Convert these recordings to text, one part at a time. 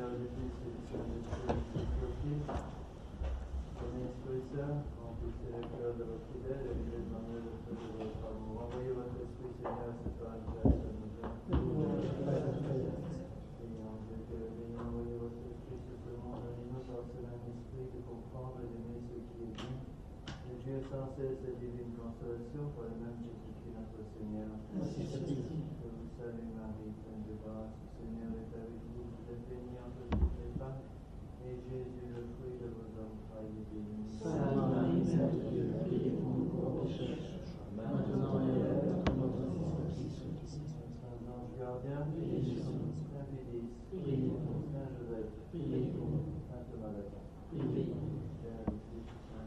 Père, du Fils et du Saint-Esprit, Prenez Esprit Saint, remplissez le cœur de votre fidèle et mettez-en le feu de votre amour. Envoyez votre Esprit, Seigneur, cette parole de la Seigneur Dieu, que ayant envoyé votre Esprit sur ce monde, donnez-nous par ce même Esprit de comprendre et d'aimer ce qui est bien. Et Dieu sans cesse et divine consolation par le même Jésus-Christ notre Seigneur. Ainsi soit-il. Que vous saluez Marie, pleine de grâce, le Seigneur est avec vous. Vous êtes bénie entre toutes les femmes, et Jésus, le fruit de vos entrailles, est béni. Sainte Marie, Mère de Dieu, priez pour nous pauvres pécheurs, maintenant et à l'heure de notre mort. Saint Ange gardien, Priez pour nous. Saint Pédis, Priez pour nous. Saint Joseph, Priez pour nous. Sainte Marie, Priez pour nous. Père du Fils, Saint-Esprit.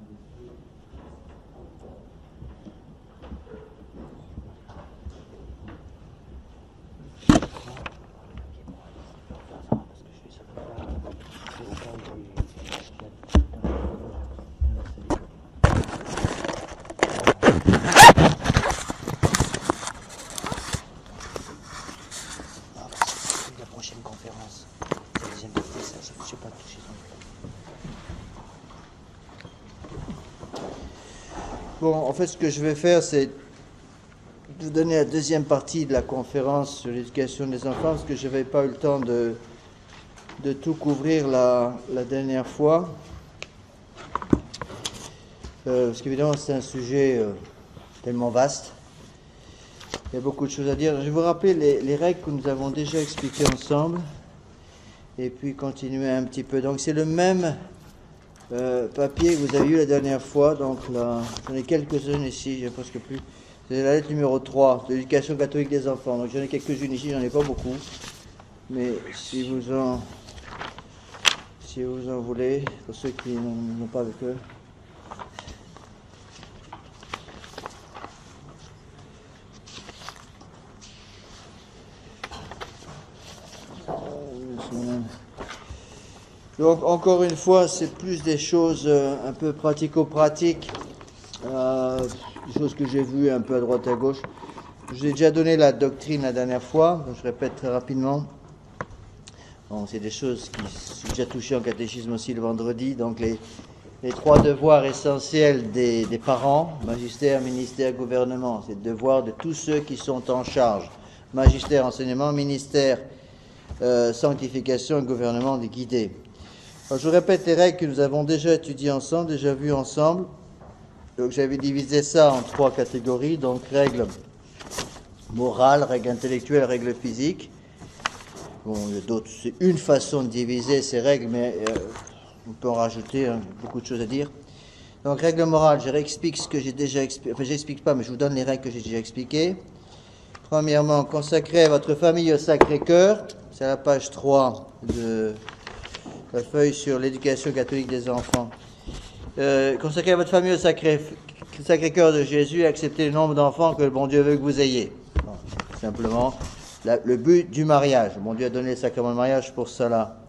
La prochaine conférence, c'est la deuxième partie, ça, je ne sais pas toucher non plus. Bon, en fait, ce que je vais faire, c'est vous donner la deuxième partie de la conférence sur l'éducation des enfants, parce que je n'avais pas eu le temps de tout couvrir la dernière fois. Parce qu'évidemment, c'est un sujet tellement vaste. Il y a beaucoup de choses à dire. Je vais vous rappeler les règles que nous avons déjà expliquées ensemble, et puis continuer un petit peu. Donc, c'est le même papier que vous avez eu la dernière fois. Donc, là, j'en ai quelques-unes ici, j'ai presque plus. C'est la lettre numéro 3 de l'éducation catholique des enfants. Donc, j'en ai quelques-unes ici, j'en ai pas beaucoup. Mais si vous en voulez, pour ceux qui n'ont pas avec eux. Donc, encore une fois, c'est plus des choses un peu pratico-pratiques, des choses que j'ai vues un peu à droite à gauche. Je vous ai déjà donné la doctrine la dernière fois, donc je répète très rapidement. Bon, c'est des choses qui sont déjà touchées en catéchisme aussi le vendredi. Donc, les trois devoirs essentiels des parents, magistère, ministère, gouvernement. C'est le devoir de tous ceux qui sont en charge. Magistère, enseignement, ministère, sanctification et gouvernement de guider. Alors, je vous répète les règles que nous avons déjà étudiées ensemble, déjà vues ensemble. Donc, j'avais divisé ça en trois catégories. Donc, règles morales, règles intellectuelles, règles physiques. Bon, il y a d'autres, c'est une façon de diviser ces règles, mais on peut en rajouter beaucoup de choses à dire. Donc, règle morale, je réexplique ce que j'ai déjà expliqué. Enfin, je n'explique pas, mais je vous donne les règles que j'ai déjà expliquées. Premièrement, consacrez votre famille au Sacré-Cœur. C'est à la page 3 de la feuille sur l'éducation catholique des enfants. Consacrez votre famille au Sacré-Cœur de Jésus et acceptez le nombre d'enfants que le bon Dieu veut que vous ayez. Bon, simplement, le but du mariage. Bon Dieu a donné le sacrement de mariage pour cela.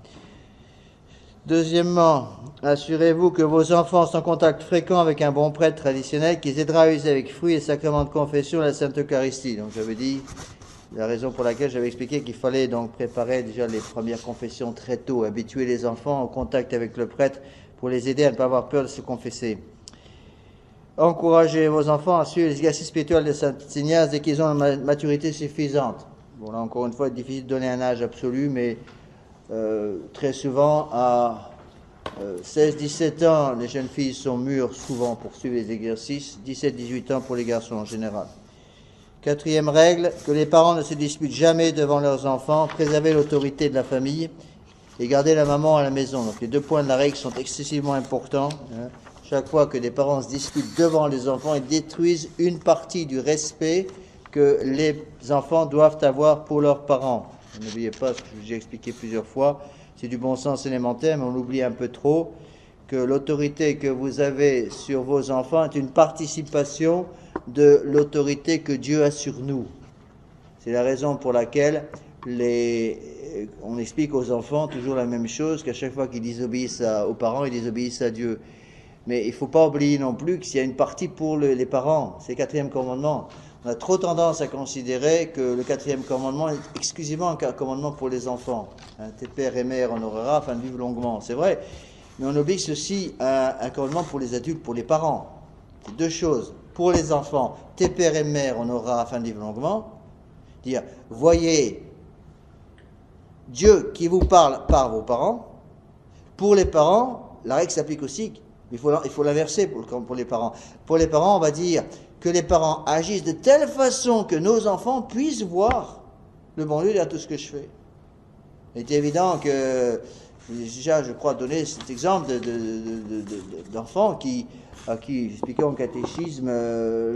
Deuxièmement, assurez-vous que vos enfants sont en contact fréquent avec un bon prêtre traditionnel qui les aidera à user avec fruit les sacrements de confession et la Sainte Eucharistie. Donc j'avais dit, la raison pour laquelle j'avais expliqué qu'il fallait donc préparer déjà les premières confessions très tôt, habituer les enfants au contact avec le prêtre pour les aider à ne pas avoir peur de se confesser. Encouragez vos enfants à suivre les exercices spirituels de Saint Ignace dès qu'ils ont une maturité suffisante. Bon, là encore une fois, il est difficile de donner un âge absolu, mais très souvent, à 16-17 ans, les jeunes filles sont mûres souvent pour suivre les exercices, 17-18 ans pour les garçons en général. Quatrième règle, que les parents ne se disputent jamais devant leurs enfants, préserver l'autorité de la famille et garder la maman à la maison. Donc les deux points de la règle sont excessivement importants. Chaque fois que des parents se disputent devant les enfants, ils détruisent une partie du respect que les enfants doivent avoir pour leurs parents. N'oubliez pas ce que j'ai expliqué plusieurs fois, c'est du bon sens élémentaire, mais on oublie un peu trop que l'autorité que vous avez sur vos enfants est une participation de l'autorité que Dieu a sur nous. C'est la raison pour laquelle on explique aux enfants toujours la même chose, qu'à chaque fois qu'ils désobéissent aux parents, ils désobéissent à Dieu. Mais il ne faut pas oublier non plus qu'il y a une partie pour les parents, c'est le 4e commandement. On a trop tendance à considérer que le 4e commandement est exclusivement un commandement pour les enfants. Tes pères et mères honorera afin de vivre longuement. C'est vrai, mais on oublie ceci un commandement pour les adultes, pour les parents. C'est deux choses. Pour les enfants, tes pères et mères honorera afin de vivre longuement. Dire, voyez Dieu qui vous parle par vos parents. Pour les parents, la règle s'applique aussi. Il faut l'inverser pour les parents. Pour les parents, on va dire que les parents agissent de telle façon que nos enfants puissent voir le bon Dieu derrière tout ce que je fais. Il est évident que, déjà, je crois donner cet exemple d'enfants à qui j'expliquais en catéchisme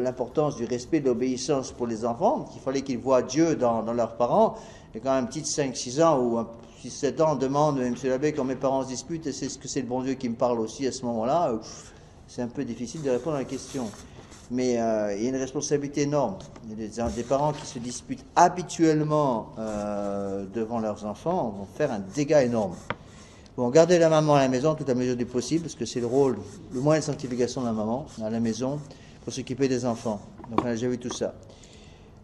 l'importance du respect, de l'obéissance pour les enfants, qu'il fallait qu'ils voient Dieu dans leurs parents. Et quand un petit de 5-6 ans ou 6-7 ans demande, monsieur l'abbé, quand mes parents se disputent, est-ce que c'est le bon Dieu qui me parle aussi à ce moment-là, c'est un peu difficile de répondre à la question. Mais il y a une responsabilité énorme. Il y a des parents qui se disputent habituellement devant leurs enfants vont faire un dégât énorme. Bon, garder la maman à la maison toute la mesure du possible, parce que c'est le moyen de sanctification de la maman à la maison pour s'occuper des enfants. Donc on a déjà vu tout ça.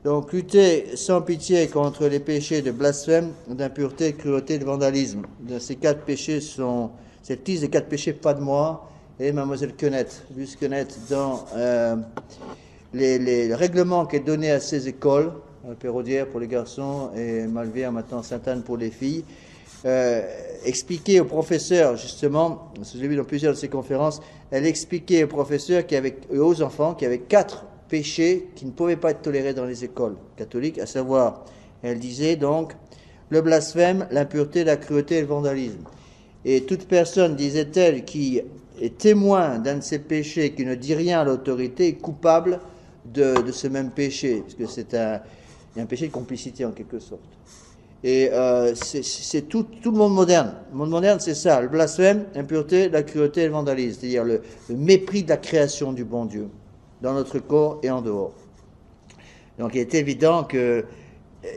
Donc lutter sans pitié contre les péchés de blasphème, d'impureté, de cruauté, de vandalisme. Ces 4 péchés sont cette liste des 4 péchés, pas de moi, et mademoiselle Quenette, Luce Quenette, dans les règlements qui est donné à ces écoles, Péraudière pour les garçons et Malvière, maintenant Sainte-Anne pour les filles, expliquer aux professeurs, justement, parce que j'ai vu dans plusieurs de ces conférences, elle expliquait aux professeurs et aux enfants qu'il y avait 4 péchés qui ne pouvaient pas être tolérés dans les écoles catholiques, à savoir, elle disait donc, le blasphème, l'impureté, la cruauté et le vandalisme. Et toute personne, disait-elle, qui est témoin d'un de ces péchés, qui ne dit rien à l'autorité, est coupable de ce même péché, parce que il y a un péché de complicité en quelque sorte. Et c'est tout le monde moderne. Le monde moderne, c'est ça, le blasphème, l'impureté, la cruauté et le vandalisme, c'est-à-dire le mépris de la création du bon Dieu, dans notre corps et en dehors. Donc il est évident qu'il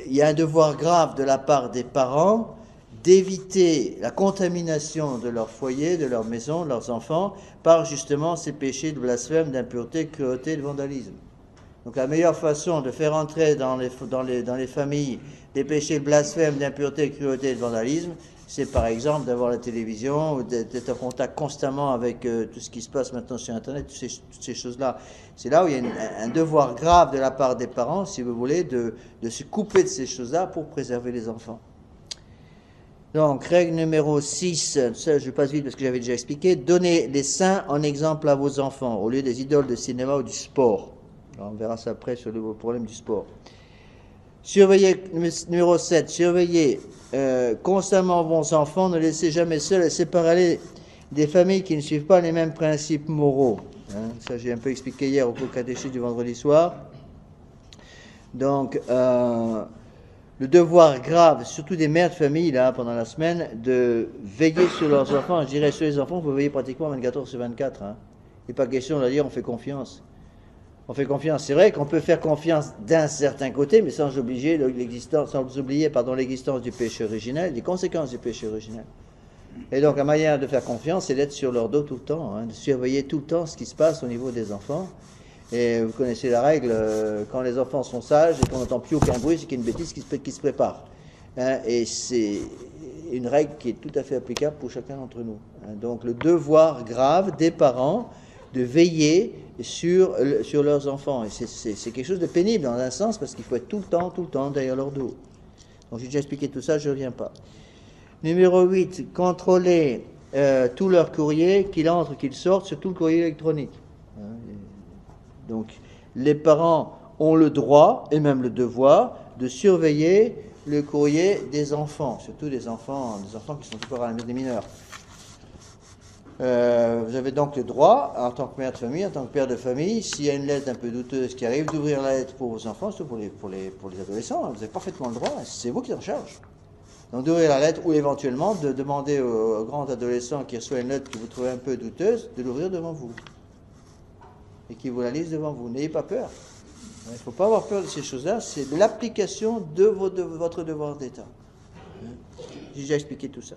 y a un devoir grave de la part des parents d'éviter la contamination de leur foyer, de leur maison, de leurs enfants, par justement ces péchés de blasphème, d'impureté, de cruauté et de vandalisme. Donc la meilleure façon de faire entrer dans les familles des péchés de blasphème, d'impureté, de cruauté et de vandalisme, c'est par exemple d'avoir la télévision, ou d'être en contact constamment avec tout ce qui se passe maintenant sur Internet, toutes ces choses-là. C'est là où il y a un devoir grave de la part des parents, si vous voulez, de se couper de ces choses-là pour préserver les enfants. Donc, règle numéro 6, ça je passe vite parce que j'avais déjà expliqué, donnez les saints en exemple à vos enfants, au lieu des idoles de cinéma ou du sport. Alors, on verra ça après sur le problème du sport. Surveillez, numéro 7, surveillez constamment vos enfants, ne laissez jamais seuls et séparez-les des familles qui ne suivent pas les mêmes principes moraux. Ça, j'ai un peu expliqué hier au cours catéchisme du vendredi soir. Donc, le devoir grave, surtout des mères de famille, là, pendant la semaine, de veiller sur leurs enfants. Je dirais, sur les enfants, vous veillez pratiquement 24 heures sur 24. Il n'est pas question de dire on fait confiance. On fait confiance. C'est vrai qu'on peut faire confiance d'un certain côté, mais sans oublier l'existence du péché originel, des conséquences du péché originel. Et donc, la manière de faire confiance, c'est d'être sur leur dos tout le temps, de surveiller tout le temps ce qui se passe au niveau des enfants. Et vous connaissez la règle, quand les enfants sont sages et qu'on n'entend plus aucun bruit, c'est qu'il y a une bêtise qui se prépare. Et c'est une règle qui est tout à fait applicable pour chacun d'entre nous. Donc, le devoir grave des parents de veiller sur leurs enfants. Et c'est quelque chose de pénible dans un sens, parce qu'il faut être tout le temps derrière leur dos. Donc j'ai déjà expliqué tout ça, je ne reviens pas. Numéro 8, contrôler tout leur courrier, qu'il entre, qu'il sorte, surtout le courrier électronique. Donc les parents ont le droit, et même le devoir, de surveiller le courrier des enfants, surtout des enfants qui sont encore à la des mineurs. Vous avez donc le droit, en tant que mère de famille, en tant que père de famille, s'il y a une lettre un peu douteuse qui arrive, d'ouvrir la lettre pour vos enfants, surtout pour les adolescents. Vous avez parfaitement le droit, c'est vous qui êtes en charge. Donc d'ouvrir la lettre, ou éventuellement de demander au grand adolescent qui reçoit une lettre que vous trouvez un peu douteuse, de l'ouvrir devant vous. Et qu'il vous la lise devant vous. N'ayez pas peur. Il ne faut pas avoir peur de ces choses-là, c'est l'application de votre devoir d'État. J'ai déjà expliqué tout ça.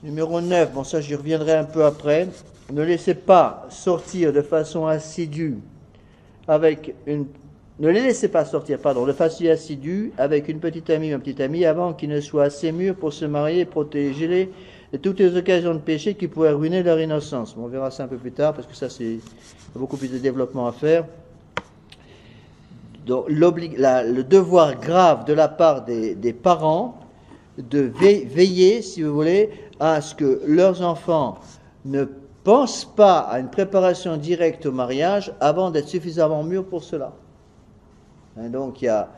Numéro 9, bon ça j'y reviendrai un peu après. ne laissez pas sortir de façon assidue ne les laissez pas sortir, de façon assidue avec une petite amie ou un petit ami avant qu'ils ne soient assez mûrs pour se marier et protégez-les de toutes les occasions de péché qui pourraient ruiner leur innocence. On verra ça un peu plus tard parce que ça c'est beaucoup plus de développement à faire. Donc, le devoir grave de la part des parents de veiller, si vous voulez, à ce que leurs enfants ne pensent pas à une préparation directe au mariage avant d'être suffisamment mûrs pour cela. Donc il y a,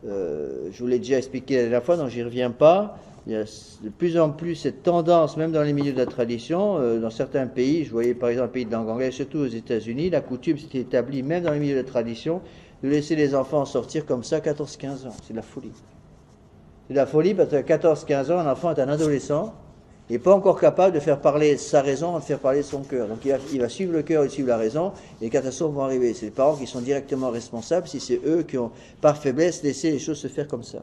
je vous l'ai déjà expliqué la dernière fois, donc j'y reviens pas, il y a de plus en plus cette tendance, même dans les milieux de la tradition, dans certains pays, je voyais par exemple le pays de langue anglaise, surtout aux États-Unis, la coutume s'est établie, même dans les milieux de la tradition, de laisser les enfants sortir comme ça à 14-15 ans. C'est de la folie. C'est de la folie parce qu'à 14-15 ans, un enfant est un adolescent, il n'est pas encore capable de faire parler sa raison, de faire parler son cœur. Donc il va suivre le cœur et suivre la raison, et les catastrophes vont arriver. C'est les parents qui sont directement responsables si c'est eux qui ont, par faiblesse, laissé les choses se faire comme ça.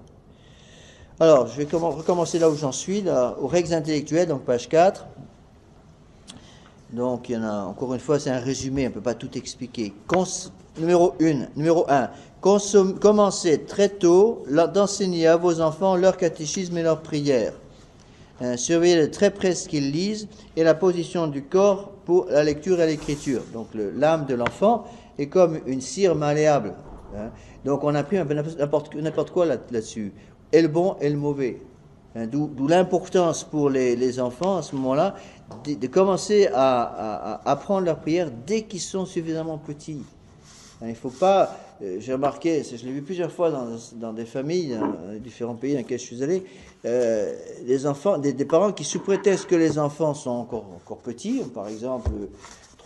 Alors, je vais recommencer là où j'en suis, là, aux règles intellectuelles, donc page 4. Donc, il y en a, encore une fois, c'est un résumé, on ne peut pas tout expliquer. Numéro 1. Commencez très tôt d'enseigner à vos enfants leur catéchisme et leurs prières. Surveillez de très près ce qu'ils lisent et la position du corps pour la lecture et l'écriture. Donc l'âme de l'enfant est comme une cire malléable. Donc on a pris n'importe quoi là-dessus. Et le bon et le mauvais. D'où l'importance pour les enfants à ce moment-là de commencer à apprendre leur prière dès qu'ils sont suffisamment petits. Il ne faut pas, j'ai remarqué, je l'ai vu plusieurs fois dans des familles, dans différents pays dans lesquels je suis allé, les enfants, des parents qui, sous prétexte que les enfants sont encore petits, par exemple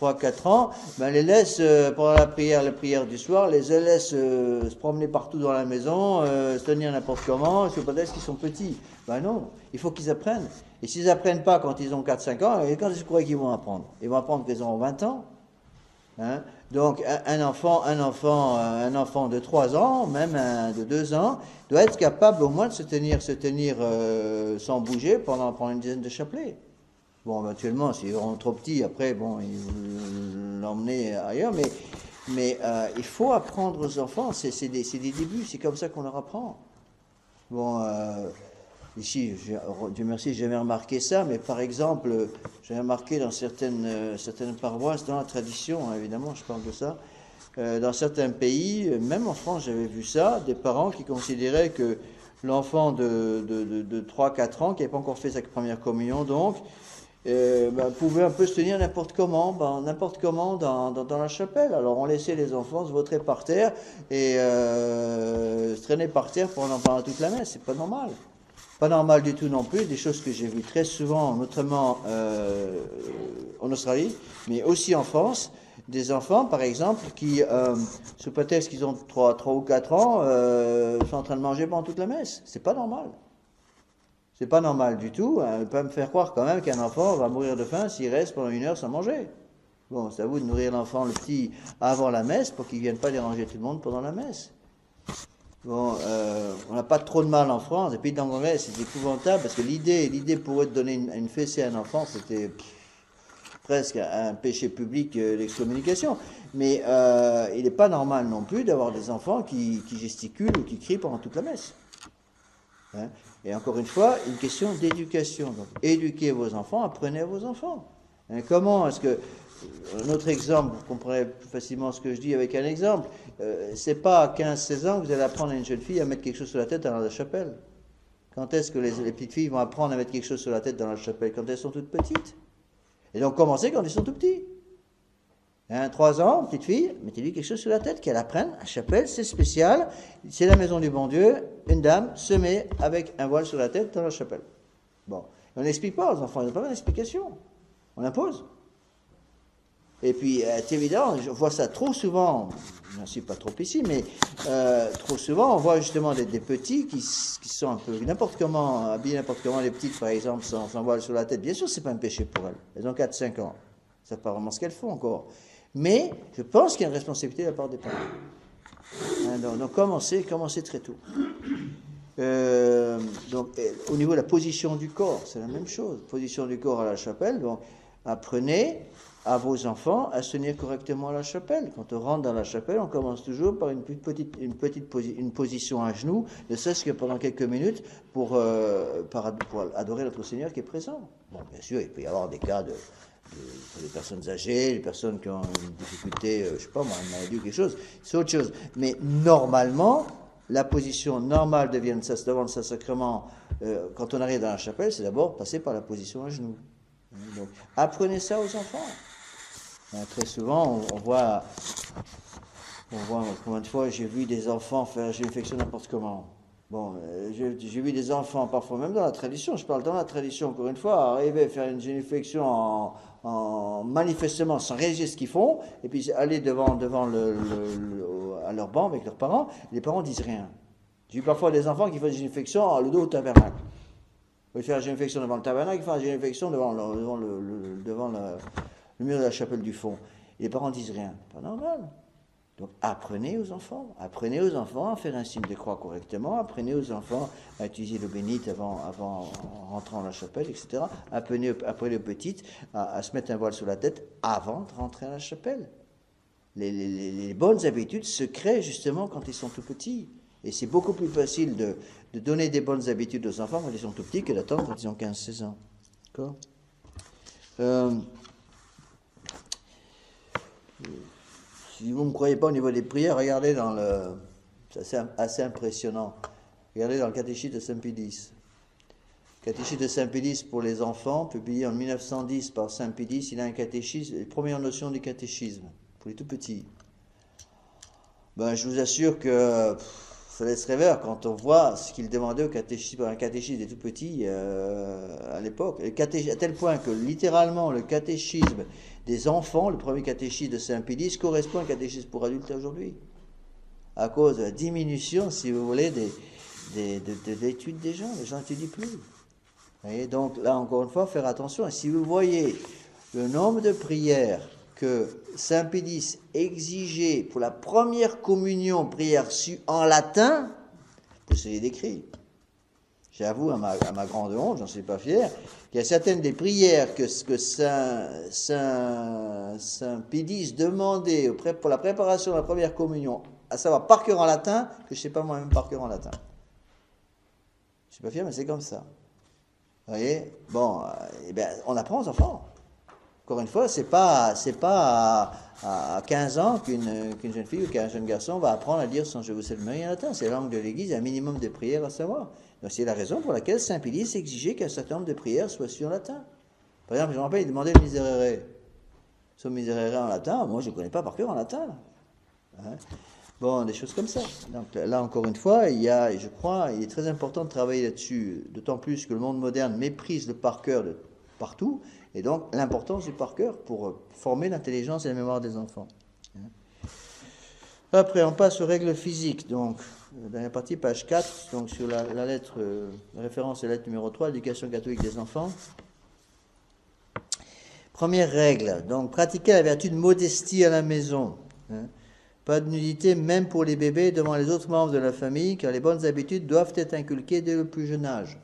3-4 ans, les laissent pendant la prière du soir, les laissent se promener partout dans la maison, se tenir n'importe comment, sous prétexte qu'ils sont petits. Non, il faut qu'ils apprennent. Et s'ils n'apprennent pas quand ils ont 4-5 ans, et quand est-ce que vous croyez qu'ils vont apprendre? Ils vont apprendre qu'ils auront 20 ans. Donc un enfant de 3 ans, même de 2 ans, doit être capable au moins de se tenir sans bouger pendant une dizaine de chapelets. Bon, éventuellement, s'ils sont trop petits, après, ils vont l'emmener ailleurs, mais il faut apprendre aux enfants, c'est des débuts, c'est comme ça qu'on leur apprend. Bon, ici, Dieu merci, j'ai jamais remarqué ça, mais par exemple, j'ai remarqué dans certaines paroisses, dans la tradition, évidemment, je parle de ça, dans certains pays, même en France, j'avais vu ça, des parents qui considéraient que l'enfant de 3-4 ans, qui n'avait pas encore fait sa première communion, donc, pouvait un peu se tenir n'importe comment dans la chapelle. Alors on laissait les enfants se vautrer par terre et se traîner par terre pendant toute la messe, c'est pas normal. Pas normal du tout non plus, des choses que j'ai vues très souvent, notamment en Australie, mais aussi en France, des enfants par exemple qui, sous prétexte qu'ils ont 3 ou 4 ans, sont en train de manger pendant toute la messe. C'est pas normal. C'est pas normal du tout. On peut pas me faire croire quand même qu'un enfant va mourir de faim s'il reste pendant 1 heure sans manger. Bon, c'est à vous de nourrir l'enfant, le petit, avant la messe, pour qu'il ne vienne pas déranger tout le monde pendant la messe. Bon, on n'a pas trop de mal en France. Et puis dans l'anglais, c'est épouvantable, parce que l'idée pour eux de donner une fessée à un enfant, c'était presque un péché public d'excommunication. Mais il n'est pas normal non plus d'avoir des enfants qui gesticulent ou qui crient pendant toute la messe. Et encore une fois, une question d'éducation. Donc, éduquez vos enfants, apprenez à vos enfants. Comment est-ce que, un autre exemple, vous comprenez plus facilement ce que je dis avec un exemple, c'est pas à 15-16 ans que vous allez apprendre à une jeune fille à mettre quelque chose sur la tête dans la chapelle. Quand est-ce que les petites filles vont apprendre à mettre quelque chose sur la tête dans la chapelle? Quand elles sont toutes petites. Et donc, commencez quand ils sont tout petits. 3 ans, petite fille, mettez-lui quelque chose sur la tête, qu'elle apprenne. La chapelle, c'est spécial. C'est la maison du bon Dieu. Une dame se met avec un voile sur la tête dans la chapelle. Bon. Et on n'explique pas aux enfants, ils n'ont pas d'explication. On impose. Et puis, c'est évident, je vois ça trop souvent, je n'en suis pas trop ici, mais trop souvent, on voit justement des petits qui sont un peu n'importe comment, habillés n'importe comment, les petites, par exemple, sans voile sur la tête. Bien sûr, c'est pas un péché pour elles. Elles ont 4-5 ans. Ils ne savent pas vraiment ce qu'elles font encore. Mais je pense qu'il y a une responsabilité de la part des parents. Donc commencez très tôt. Au niveau de la position du corps, c'est la même chose. Position du corps à la chapelle, donc apprenez à vos enfants à se tenir correctement à la chapelle. Quand on rentre dans la chapelle, on commence toujours par une position à genoux, ne serait-ce que pendant quelques minutes pour adorer notre Seigneur qui est présent. Bon, bien sûr, il peut y avoir des cas pour les personnes âgées, les personnes qui ont une difficulté, je sais pas moi, une maladie ou quelque chose, c'est autre chose. Mais normalement, la position normale devant le Saint-Sacrement, quand on arrive dans la chapelle, c'est d'abord passer par la position à genoux. Donc, apprenez ça aux enfants. Très souvent, on voit combien de fois j'ai vu des enfants faire l'infection n'importe comment. Bon, j'ai vu des enfants, parfois même dans la tradition, je parle dans la tradition, encore une fois, arriver à faire une génuflexion en manifestement sans réaliser ce qu'ils font, et puis aller devant à leur banc avec leurs parents, et les parents disent rien. J'ai vu parfois des enfants qui font des génuflexions le dos au tabernacle. Ils font la génuflexion devant le tabernacle, ils font la génuflexion devant le mur de la chapelle du fond. Et les parents disent rien. Pas normal. Donc apprenez aux enfants à faire un signe de croix correctement, apprenez aux enfants à utiliser l'eau bénite avant rentrant dans la chapelle, etc. Apprenez aux petites à se mettre un voile sur la tête avant de rentrer à la chapelle. Les bonnes habitudes se créent justement quand ils sont tout petits. Et c'est beaucoup plus facile de donner des bonnes habitudes aux enfants quand ils sont tout petits que d'attendre quand ils ont 15-16 ans. D'accord ? Si vous ne me croyez pas au niveau des prières, regardez c'est assez impressionnant. Regardez dans le catéchisme de Saint-Pédis. Le catéchisme de Saint-Pédis pour les enfants, publié en 1910 par Saint-Pédis, il a un catéchisme, les premières notions du catéchisme, pour les tout petits. Je vous assure que ça laisse rêveur quand on voit ce qu'il demandait au catéchisme, un catéchisme des tout petits à l'époque. À tel point que littéralement le catéchisme des enfants, le premier catéchisme de Saint-Pédis, correspond à un catéchisme pour adultes aujourd'hui. À cause de la diminution, si vous voulez, d'études des gens. Les gens n'étudient plus. Vous voyez, donc là, encore une fois, faire attention. Et si vous voyez le nombre de prières que Saint-Pédis exigeait pour la première communion, prière en latin, vous pouvez décrire. J'avoue à ma grande honte, j'en suis pas fier, qu'il y a certaines des prières que Saint-Pédis demandait pour la préparation de la première communion, à savoir par cœur en latin, que je ne sais pas moi-même par cœur en latin. Je ne suis pas fier, mais c'est comme ça. Vous voyez ? Bon, on apprend aux enfants. Encore une fois, c'est pas à 15 ans qu'une jeune fille ou qu'un jeune garçon va apprendre à dire son Je vous salue Marie en latin. C'est la langue de l'Église, il y a un minimum de prières à savoir. Donc c'est la raison pour laquelle Saint-Pédis exigeait qu'un certain nombre de prières soient sues en latin. Par exemple, je me rappelle, il demandait le Miserere. Son Miserere en latin, moi je ne connais pas par cœur en latin. Hein? Bon, des choses comme ça. Donc là, encore une fois, je crois, il est très important de travailler là-dessus, d'autant plus que le monde moderne méprise le par cœur de partout, et donc l'importance du par cœur pour former l'intelligence et la mémoire des enfants. Après, on passe aux règles physiques. Donc, dernière partie, page 4, donc sur la lettre, la référence est la lettre numéro 3, l'éducation catholique des enfants. Première règle, donc pratiquer la vertu de modestie à la maison. Pas de nudité, même pour les bébés, devant les autres membres de la famille, car les bonnes habitudes doivent être inculquées dès le plus jeune âge.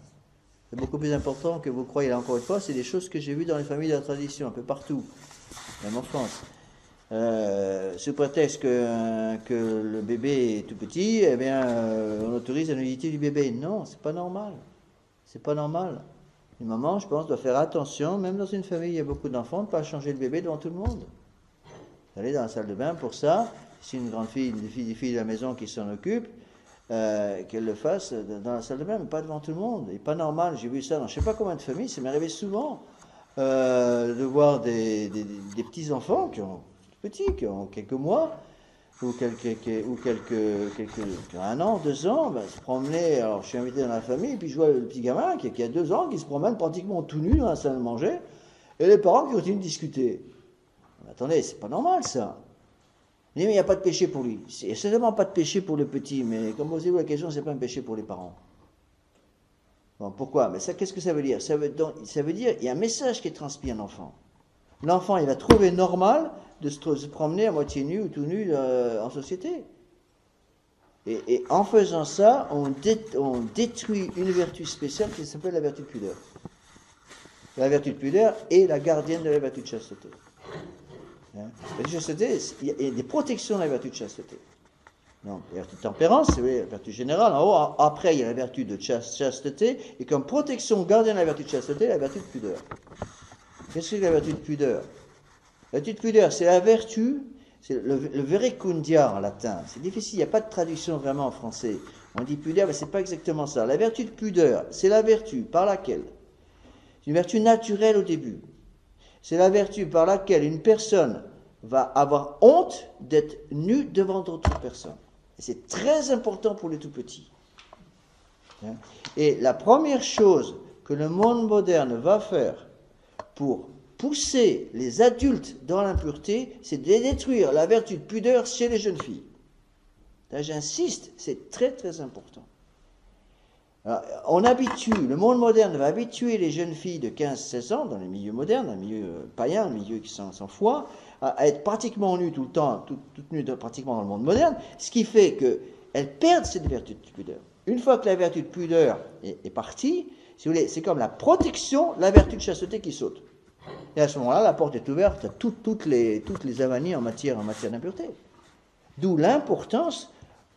C'est beaucoup plus important que vous croyez. Là, encore une fois, c'est des choses que j'ai vues dans les familles de la tradition, un peu partout, même en France. Sous prétexte que le bébé est tout petit, on autorise la nudité du bébé. Non, c'est pas normal. C'est pas normal. Une maman, je pense, doit faire attention, même dans une famille où il y a beaucoup d'enfants, de ne pas changer le bébé devant tout le monde. Aller dans la salle de bain pour ça. Si une grande fille, des filles de la maison qui s'en occupent, qu'elle le fasse dans la salle de bain, mais pas devant tout le monde. C'est pas normal. J'ai vu ça dans je ne sais pas combien de familles. Ça m'est arrivé souvent de voir des petits enfants qui ont quelques mois ou un an, 2 ans, se promener. Alors je suis invité dans la famille, puis je vois le petit gamin qui a 2 ans qui se promène pratiquement tout nu dans la salle de manger, et les parents qui continuent de discuter. Mais attendez, c'est pas normal ça. Mais il n'y a pas de péché pour lui. Il n'y a certainement pas de péché pour le petit, mais comme posez-vous la question, c'est pas un péché pour les parents. Bon, pourquoi? Mais ça, qu'est-ce que ça veut dire? Ça veut dire il y a un message qui est transmis à l'enfant. L'enfant, il va trouver normal de se promener à moitié nu ou tout nu en société. Et en faisant ça, on détruit une vertu spéciale qui s'appelle la vertu de pudeur. La vertu de pudeur est la gardienne de la vertu de chasteté. La vertu de chasteté, il y a des protections de la vertu de chasteté. Donc, la vertu de tempérance, c'est la vertu générale. En haut, après, il y a la vertu de chasteté. Et comme protection gardienne de la vertu de chasteté, la vertu de pudeur. Qu'est-ce que c'est la vertu de pudeur? La vertu de pudeur, c'est la vertu, c'est le verecundia en latin. C'est difficile, il n'y a pas de traduction vraiment en français. On dit pudeur, mais ce n'est pas exactement ça. La vertu de pudeur, c'est la vertu par laquelle, c'est une vertu naturelle au début. C'est la vertu par laquelle une personne va avoir honte d'être nue devant d'autres personnes. Et c'est très important pour les tout petits. Et la première chose que le monde moderne va faire pour pousser les adultes dans l'impureté, c'est de détruire la vertu de pudeur chez les jeunes filles. Là, j'insiste, c'est très très important. Alors, le monde moderne va habituer les jeunes filles de 15-16 ans, dans les milieux modernes, dans les milieux païens, dans les milieux qui sont sans foi, à être pratiquement nues tout le temps, toutes nues pratiquement dans le monde moderne, ce qui fait qu'elles perdent cette vertu de pudeur. Une fois que la vertu de pudeur est partie, si vous voulez, c'est comme la protection, la vertu de chasteté qui saute. Et à ce moment-là, la porte est ouverte à toutes les avanies en matière d'impureté. D'où l'importance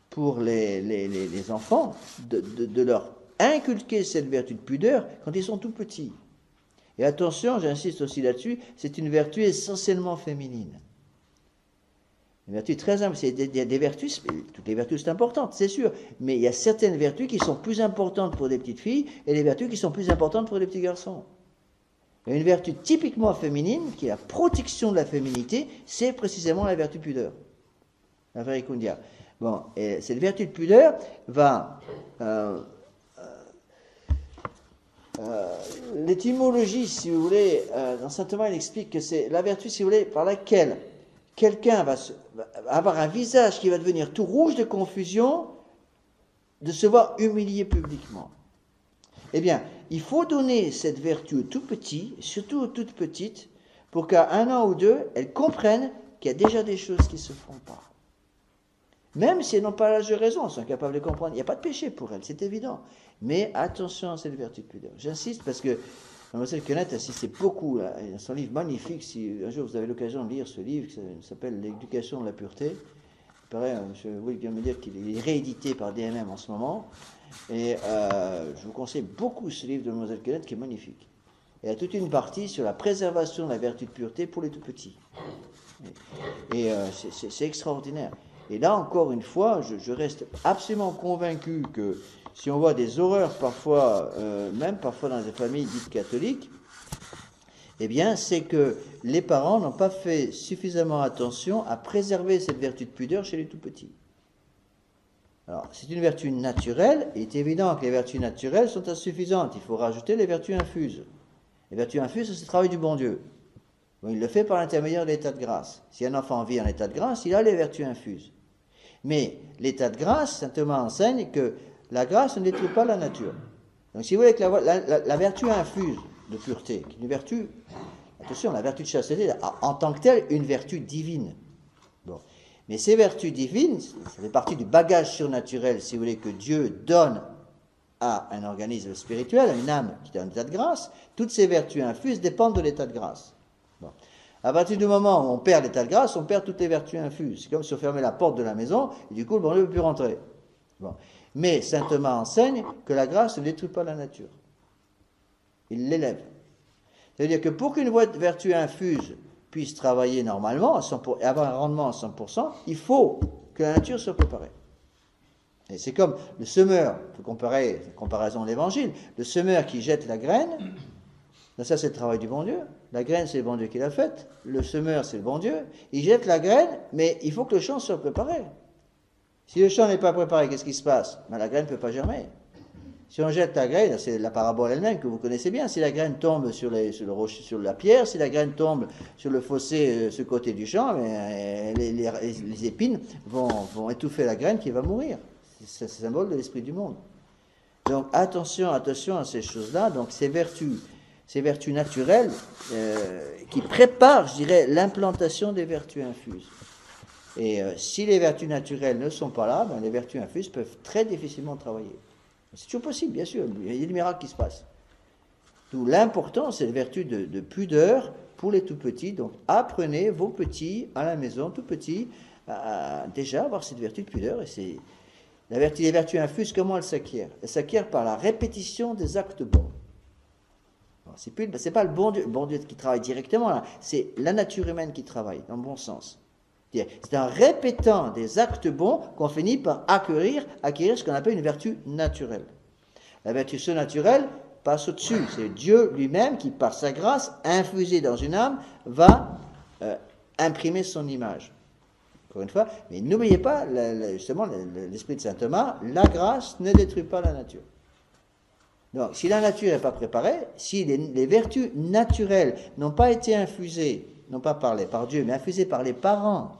pour les enfants de leur inculquer cette vertu de pudeur quand ils sont tout petits. Et attention, j'insiste aussi là-dessus, c'est une vertu essentiellement féminine. Une vertu très simple, il y a des vertus, toutes les vertus sont importantes, c'est sûr, mais il y a certaines vertus qui sont plus importantes pour des petites filles et des vertus qui sont plus importantes pour des petits garçons. Et une vertu typiquement féminine, qui est la protection de la féminité, c'est précisément la vertu de pudeur, la verecundia. Bon, et cette vertu de pudeur va... l'étymologie, si vous voulez, dans saint Thomas, il explique que c'est la vertu, si vous voulez, par laquelle quelqu'un va avoir un visage qui va devenir tout rouge de confusion, de se voir humilié publiquement. Eh bien, il faut donner cette vertu aux tout petits, surtout aux toutes petites, pour qu'à 1 an ou 2, elles comprennent qu'il y a déjà des choses qui ne se font pas. Même si elles n'ont pas l'âge de raison, elles sont capables de comprendre. Il n'y a pas de péché pour elles, c'est évident. Mais attention à cette vertu de pudeur. J'insiste parce que Mademoiselle Quenette insistait beaucoup là, dans son livre magnifique. Si un jour vous avez l'occasion de lire ce livre, qui s'appelle L'éducation de la pureté. Il paraît, M. Will vient me dire qu'il est réédité par DMM en ce moment. Et je vous conseille beaucoup ce livre de Mademoiselle Quenette qui est magnifique. Il y a toute une partie sur la préservation de la vertu de pureté pour les tout petits. Et c'est extraordinaire. Et là, encore une fois, je reste absolument convaincu que si on voit des horreurs parfois, même parfois dans des familles dites catholiques, eh bien, c'est que les parents n'ont pas fait suffisamment attention à préserver cette vertu de pudeur chez les tout-petits. Alors, c'est une vertu naturelle, et il est évident que les vertus naturelles sont insuffisantes. Il faut rajouter les vertus infuses. Les vertus infuses, c'est le travail du bon Dieu. Bon, il le fait par l'intermédiaire de l'état de grâce. Si un enfant vit en état de grâce, il a les vertus infuses. Mais l'état de grâce, saint Thomas enseigne que la grâce ne détruit pas la nature. Donc si vous voulez que la vertu infuse de pureté, qui est une vertu, attention, la vertu de chasteté, en tant que telle, une vertu divine. Bon. Mais ces vertus divines, ça fait partie du bagage surnaturel, si vous voulez, que Dieu donne à un organisme spirituel, à une âme qui est en état de grâce. Toutes ces vertus infuses dépendent de l'état de grâce. Bon. À partir du moment où on perd l'état de grâce, on perd toutes les vertus infuses. C'est comme si on fermait la porte de la maison, et du coup, le bon Dieu ne peut plus rentrer. Bon. Mais saint Thomas enseigne que la grâce ne détruit pas la nature. Il l'élève. C'est-à-dire que pour qu'une vertu infuse puisse travailler normalement, et avoir un rendement à 100%, il faut que la nature soit préparée. Et c'est comme le semeur, il faut comparer, comparaison de l'évangile, le semeur qui jette la graine, ça c'est le travail du bon Dieu. La graine, c'est le bon Dieu qui l'a faite. Le semeur, c'est le bon Dieu. Il jette la graine, mais il faut que le champ soit préparé. Si le champ n'est pas préparé, qu'est-ce qui se passe? La graine ne peut pas germer. Si on jette la graine, c'est la parabole elle-même que vous connaissez bien. Si la graine tombe sur la pierre, si la graine tombe sur le fossé, ce côté du champ, les épines vont étouffer la graine qui va mourir. C'est le symbole de l'esprit du monde. Donc attention à ces choses-là. Donc ces vertus naturelles qui préparent, je dirais, l'implantation des vertus infuses. Et si les vertus naturelles ne sont pas là, les vertus infuses peuvent très difficilement travailler. C'est toujours possible, bien sûr, il y a des miracles qui se passent. D'où l'importance, c'est les vertus de pudeur pour les tout petits. Donc apprenez vos petits à la maison, tout petits, à déjà avoir cette vertu de pudeur. Et c'est les vertus infuses, comment elles s'acquièrent? Elles s'acquièrent par la répétition des actes bons. C'est pas le bon Dieu qui travaille directement là, c'est la nature humaine qui travaille, dans le bon sens. C'est en répétant des actes bons qu'on finit par acquérir ce qu'on appelle une vertu naturelle. La vertu surnaturelle passe au-dessus. C'est Dieu lui-même qui, par sa grâce, infusée dans une âme, va imprimer son image. Encore une fois, mais n'oubliez pas, justement, l'esprit de saint Thomas, la grâce ne détruit pas la nature. Donc, si la nature n'est pas préparée, si les vertus naturelles n'ont pas été infusées, non pas par Dieu, mais infusées par les parents,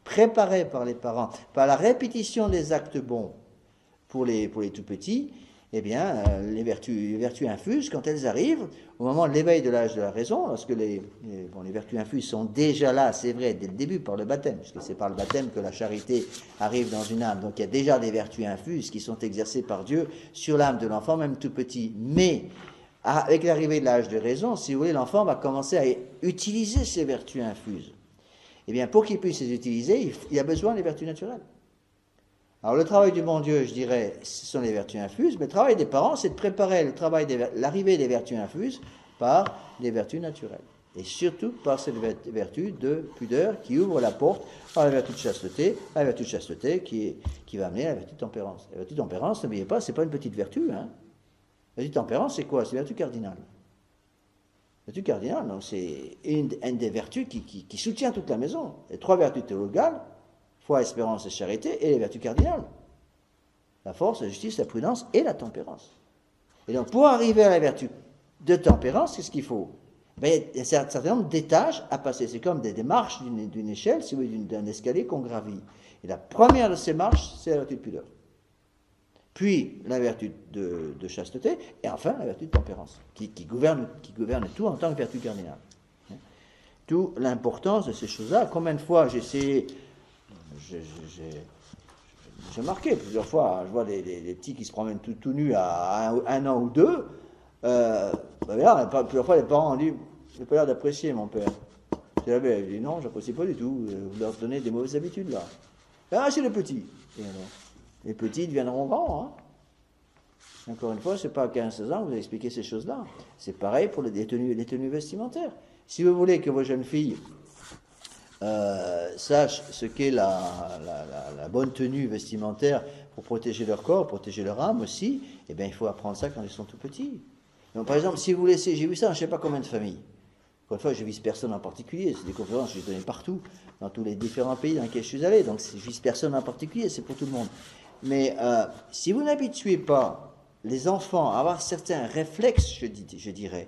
préparées par les parents, par la répétition des actes bons pour les tout petits, eh bien, les vertus infuses, quand elles arrivent, au moment de l'éveil de l'âge de la raison, lorsque les vertus infuses sont déjà là, c'est vrai, dès le début, par le baptême, puisque c'est par le baptême que la charité arrive dans une âme. Donc il y a déjà des vertus infuses qui sont exercées par Dieu sur l'âme de l'enfant, même tout petit. Mais, avec l'arrivée de l'âge de raison, si vous voulez, l'enfant va commencer à utiliser ces vertus infuses. Eh bien, pour qu'il puisse les utiliser, il a besoin des vertus naturelles. Alors le travail du bon Dieu, je dirais, ce sont les vertus infuses, mais le travail des parents, c'est de préparer l'arrivée des vertus infuses par des vertus naturelles. Et surtout par cette vertu de pudeur qui ouvre la porte par la vertu de chasteté, qui va amener à la vertu de tempérance. La vertu de tempérance, n'oubliez pas, ce n'est pas une petite vertu. Hein. La vertu de tempérance, c'est quoi? C'est la vertu cardinale. La vertu cardinale, donc, c'est une des vertus qui soutient toute la maison. Les 3 vertus théologales, foi, espérance et charité, et les vertus cardinales. La force, la justice, la prudence et la tempérance. Et donc, pour arriver à la vertu de tempérance, qu'est-ce qu'il faut? Ben, il y a un certain nombre d'étages à passer. C'est comme des marches d'une échelle, si vous voulez, d'un escalier qu'on gravit. Et la première de ces marches, c'est la vertu de pudeur. Puis, la vertu de chasteté, et enfin, la vertu de tempérance, qui gouverne tout en tant que vertu cardinale. D'où l'importance de ces choses-là. Combien de fois j'ai essayé... J'ai marqué plusieurs fois, je vois des petits qui se promènent tout nus à 1 an ou 2. Plusieurs fois, les parents ont dit, j'ai pas l'air d'apprécier mon père. J'ai dit, non, j'apprécie pas du tout, vous leur donnez des mauvaises habitudes là. Ah, c'est les petits. Et alors, les petits deviendront grands. Hein. Encore une fois, c'est pas à 15-16 ans que vous avez expliqué ces choses-là. C'est pareil pour les tenues vestimentaires. Si vous voulez que vos jeunes filles sachent ce qu'est la bonne tenue vestimentaire pour protéger leur corps, protéger leur âme aussi, eh bien, il faut apprendre ça quand ils sont tout petits. Donc, par exemple, si vous laissez, j'ai vu ça dans je ne sais pas combien de familles. Encore une fois, je ne vise personne en particulier, c'est des conférences que j'ai données partout, dans tous les différents pays dans lesquels je suis allé, donc je ne vise personne en particulier, c'est pour tout le monde. Mais si vous n'habituez pas les enfants à avoir certains réflexes, je dirais,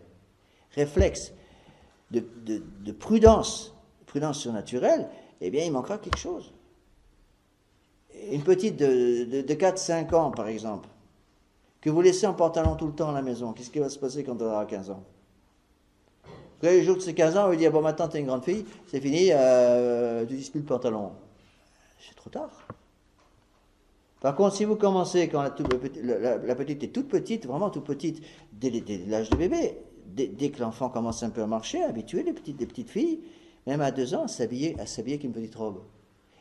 réflexes de prudence surnaturelle, eh bien, il manquera quelque chose. Une petite de 4-5 ans, par exemple, que vous laissez en pantalon tout le temps à la maison, qu'est-ce qui va se passer quand elle aura 15 ans? Le jour de ses 15 ans, on lui dit, bon, maintenant, tu es une grande fille, c'est fini, tu n'utilises plus le pantalon. C'est trop tard. Par contre, si vous commencez, quand la petite est toute petite, vraiment toute petite, dès l'âge de bébé, dès que l'enfant commence un peu à marcher, habituer des petites filles, même à 2 ans, à s'habiller avec une petite robe.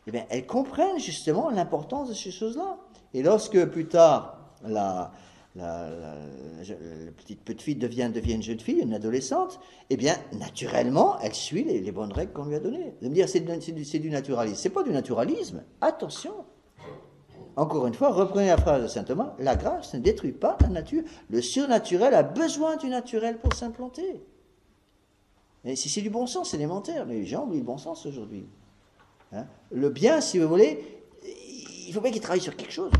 Eh bien, elles comprennent justement l'importance de ces choses-là. Et lorsque plus tard, la petite fille devient une jeune fille, une adolescente, eh bien, naturellement, elle suit les bonnes règles qu'on lui a données. Vous allez me dire, c'est du naturalisme. C'est pas du naturalisme. Attention. Encore une fois, reprenez la phrase de saint Thomas, la grâce ne détruit pas la nature. Le surnaturel a besoin du naturel pour s'implanter. Et si c'est du bon sens, c'est élémentaire. Mais les gens oublient le bon sens aujourd'hui. Hein? Le bien, si vous voulez, il faut bien qu'il travaille sur quelque chose.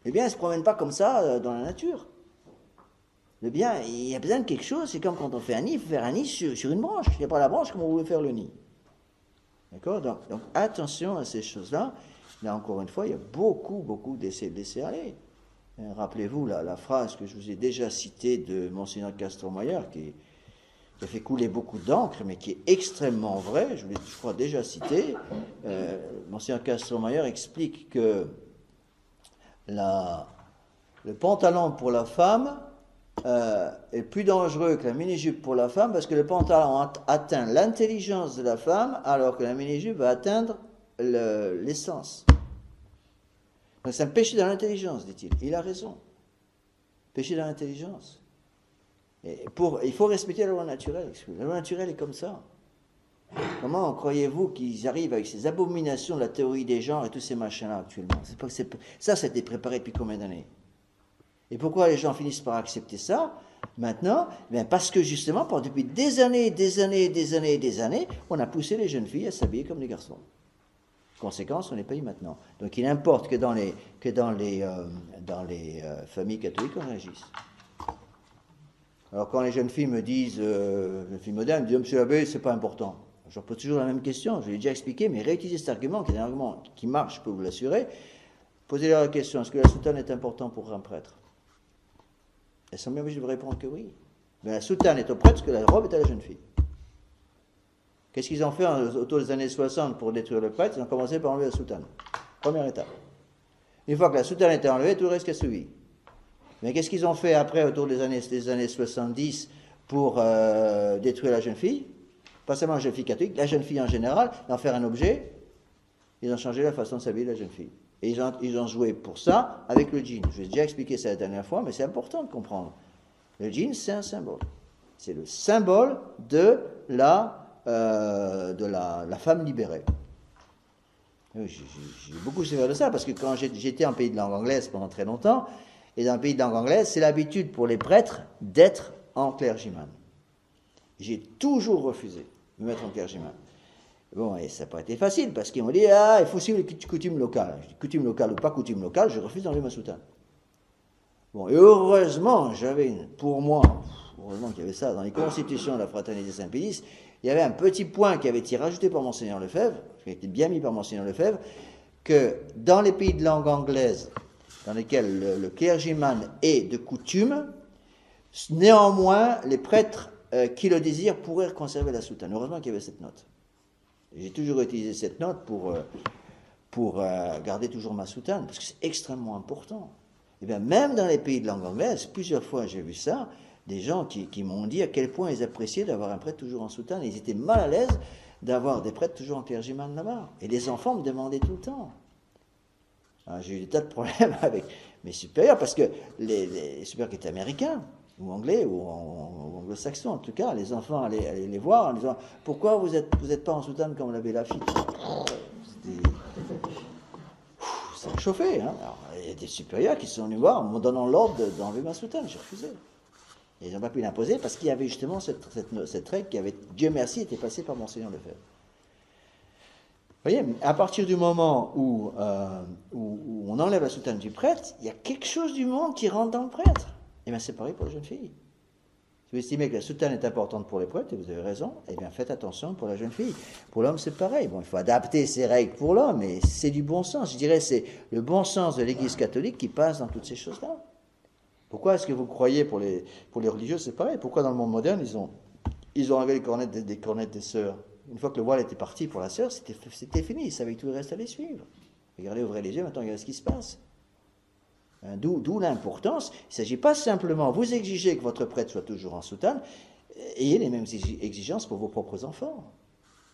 Le bien ne se promène pas comme ça dans la nature. Le bien, il y a besoin de quelque chose. C'est comme quand on fait un nid, il faut faire un nid sur une branche. Il n'y a pas la branche, comment vous voulez faire le nid? D'accord? Donc, attention à ces choses-là. Là, encore une fois, il y a beaucoup d'essais de laisser aller. Rappelez-vous la phrase que je vous ai déjà citée de Monseigneur Castromayer, qui a fait couler beaucoup d'encre, mais qui est extrêmement vraie. Je vous l'ai, je crois, déjà cité. Monseigneur Castromayer explique que le pantalon pour la femme est plus dangereux que la mini-jupe pour la femme parce que le pantalon atteint l'intelligence de la femme alors que la mini-jupe va atteindre l'essence. Donc c'est un péché dans l'intelligence, dit-il. Il a raison. Péché dans l'intelligence. Il faut respecter la loi naturelle. La loi naturelle est comme ça. Comment croyez-vous qu'ils arrivent avec ces abominations de la théorie des genres et tous ces machins-là actuellement? Ça a été préparé depuis combien d'années? Et pourquoi les gens finissent par accepter ça maintenant? Bien parce que justement, depuis des années, on a poussé les jeunes filles à s'habiller comme des garçons. Conséquence, on les paye maintenant. Donc il importe que dans les familles catholiques, on réagisse. Alors quand les jeunes filles me disent, les filles modernes, me disent, monsieur l'abbé, c'est pas important. Je leur pose toujours la même question, je l'ai déjà expliqué, mais réutiliser cet argument, qui est un argument qui marche, je peux vous l'assurer. Posez-leur la question, est-ce que la soutane est importante pour un prêtre? Elles sont bien obligées de vous répondre que oui. Mais la soutane est au prêtre, parce que la robe est à la jeune fille. Qu'est-ce qu'ils ont fait autour des années 60 pour détruire le prêtre? Ils ont commencé par enlever la soutane. Première étape. Une fois que la soutane était enlevée, tout le reste a suivi. Mais qu'est-ce qu'ils ont fait après, autour des années 70, pour détruire la jeune fille? Pas seulement la jeune fille catholique, la jeune fille en général, d'en faire un objet. Ils ont changé la façon de s'habiller de la jeune fille. Et ils ont joué pour ça avec le jean. Je vous ai déjà expliqué ça la dernière fois, mais c'est important de comprendre. Le jean, c'est un symbole. C'est le symbole de la femme libérée. J'ai beaucoup souffert de ça, parce que quand j'étais en pays de langue anglaise pendant très longtemps, et dans le pays de langue anglaise, c'est l'habitude pour les prêtres d'être en clergyman. J'ai toujours refusé de me mettre en clergyman. Bon, et ça n'a pas été facile, parce qu'ils m'ont dit, il faut suivre les coutumes locales. Je dis, coutume locale ou pas coutume locale, je refuse d'enlever ma soutane. Bon, et heureusement, heureusement qu'il y avait ça dans les constitutions de la Fraternité Saint-Pédis, il y avait un petit point qui avait été rajouté par Monseigneur Lefebvre, qui a été bien mis par Monseigneur Lefebvre, que dans les pays de langue anglaise, dans lesquels le clergyman est de coutume, néanmoins, les prêtres qui le désirent pourraient conserver la soutane. Heureusement qu'il y avait cette note. J'ai toujours utilisé cette note pour garder toujours ma soutane, parce que c'est extrêmement important. Et bien, même dans les pays de langue anglaise, plusieurs fois j'ai vu ça, des gens qui m'ont dit à quel point ils appréciaient d'avoir un prêtre toujours en soutane, et ils étaient mal à l'aise d'avoir des prêtres toujours en clergyman là-bas. Et les enfants me demandaient tout le temps. Alors, j'ai eu des tas de problèmes avec mes supérieurs, parce que les supérieurs qui étaient américains, ou anglais, ou anglo-saxons en tout cas, les enfants allaient les voir en disant « Pourquoi vous êtes pas en soutane comme l'abbé Lafitte ?» Ça me chauffait. Hein. Alors, il y a des supérieurs qui sont venus voir en me donnant l'ordre d'enlever ma soutane. J'ai refusé. Et ils n'ont pas pu l'imposer parce qu'il y avait justement cette règle qui avait, Dieu merci, été passée par Monseigneur Lefebvre. Vous voyez, à partir du moment où on enlève la soutane du prêtre, il y a quelque chose du monde qui rentre dans le prêtre. Et bien c'est pareil pour la jeune fille. Si vous estimez que la soutane est importante pour les prêtres, et vous avez raison, eh bien faites attention pour la jeune fille. Pour l'homme, c'est pareil. Bon, il faut adapter ces règles pour l'homme, mais c'est du bon sens. Je dirais c'est le bon sens de l'Église catholique qui passe dans toutes ces choses-là. Pourquoi est-ce que vous croyez pour les religieux, c'est pareil? Pourquoi dans le monde moderne, ils ont enlevé les cornettes des sœurs? Une fois que le voile était parti pour la sœur, c'était fini. Ils savaient que tout le reste allait suivre. Regardez, ouvrez les yeux, maintenant regardez ce qui se passe. D'où l'importance. Il ne s'agit pas simplement, vous exigez que votre prêtre soit toujours en soutane, ayez les mêmes exigences pour vos propres enfants.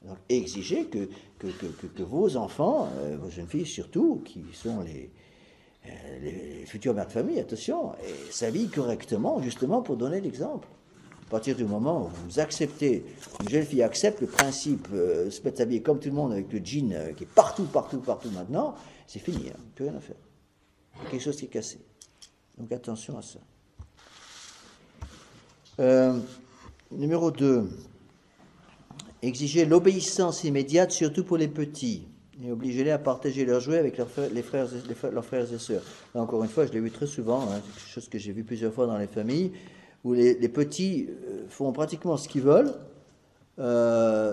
Donc, exigez que vos enfants, vos jeunes filles surtout, qui sont les futures mères de famille, attention, s'habillent correctement, justement pour donner l'exemple. À partir du moment où vous acceptez, une jeune fille accepte le principe, se mettre habillée comme tout le monde avec le jean qui est partout maintenant, c'est fini, hein, plus rien à faire. Quelque chose qui est cassé. Donc attention à ça. Numéro 2. Exiger l'obéissance immédiate, surtout pour les petits, et obligez-les à partager leurs jouets avec leurs frères et sœurs. Là, encore une fois, je l'ai vu très souvent, hein, c'est quelque chose que j'ai vu plusieurs fois dans les familles, où les petits font pratiquement ce qu'ils veulent,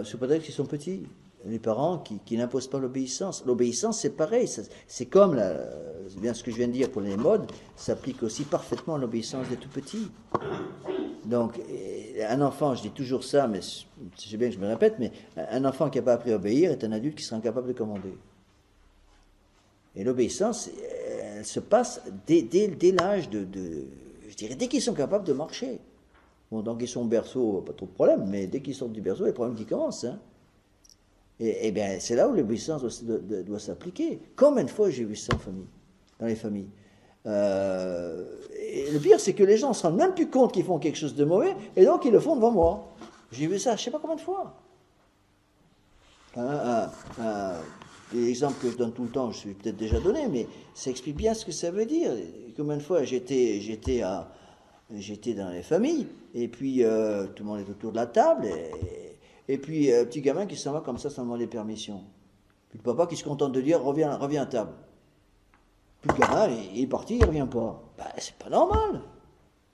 sous prétexte qu'ils sont petits. Les parents qui n'imposent pas l'obéissance. L'obéissance, c'est pareil. C'est comme, c'est bien ce que je viens de dire pour les modes, s'applique aussi parfaitement à l'obéissance des tout petits. Donc, un enfant, je dis toujours ça, mais je sais bien que je me répète, mais un enfant qui n'a pas appris à obéir est un adulte qui sera incapable de commander. Et l'obéissance, elle se passe dès l'âge de Je dirais, dès qu'ils sont capables de marcher. Bon, tant qu'ils sont au berceau, pas trop de problème, mais dès qu'ils sortent du berceau, il y a des problèmes qui commencent. Hein. Et bien, c'est là où l'obéissance doit s'appliquer. Combien de fois j'ai vu ça en famille, dans les familles et le pire, c'est que les gens ne se rendent même plus compte qu'ils font quelque chose de mauvais, et donc ils le font devant moi. J'ai vu ça, je ne sais pas combien de fois. L'exemple que je donne tout le temps, je suis peut-être déjà donné, mais ça explique bien ce que ça veut dire. Combien de fois j'étais dans les familles, et puis tout le monde est autour de la table, et puis un petit gamin qui s'en va comme ça sans demander permission. Puis le papa qui se contente de dire reviens à table. Puis le gamin, il est parti, il ne revient pas. Ben, c'est pas normal.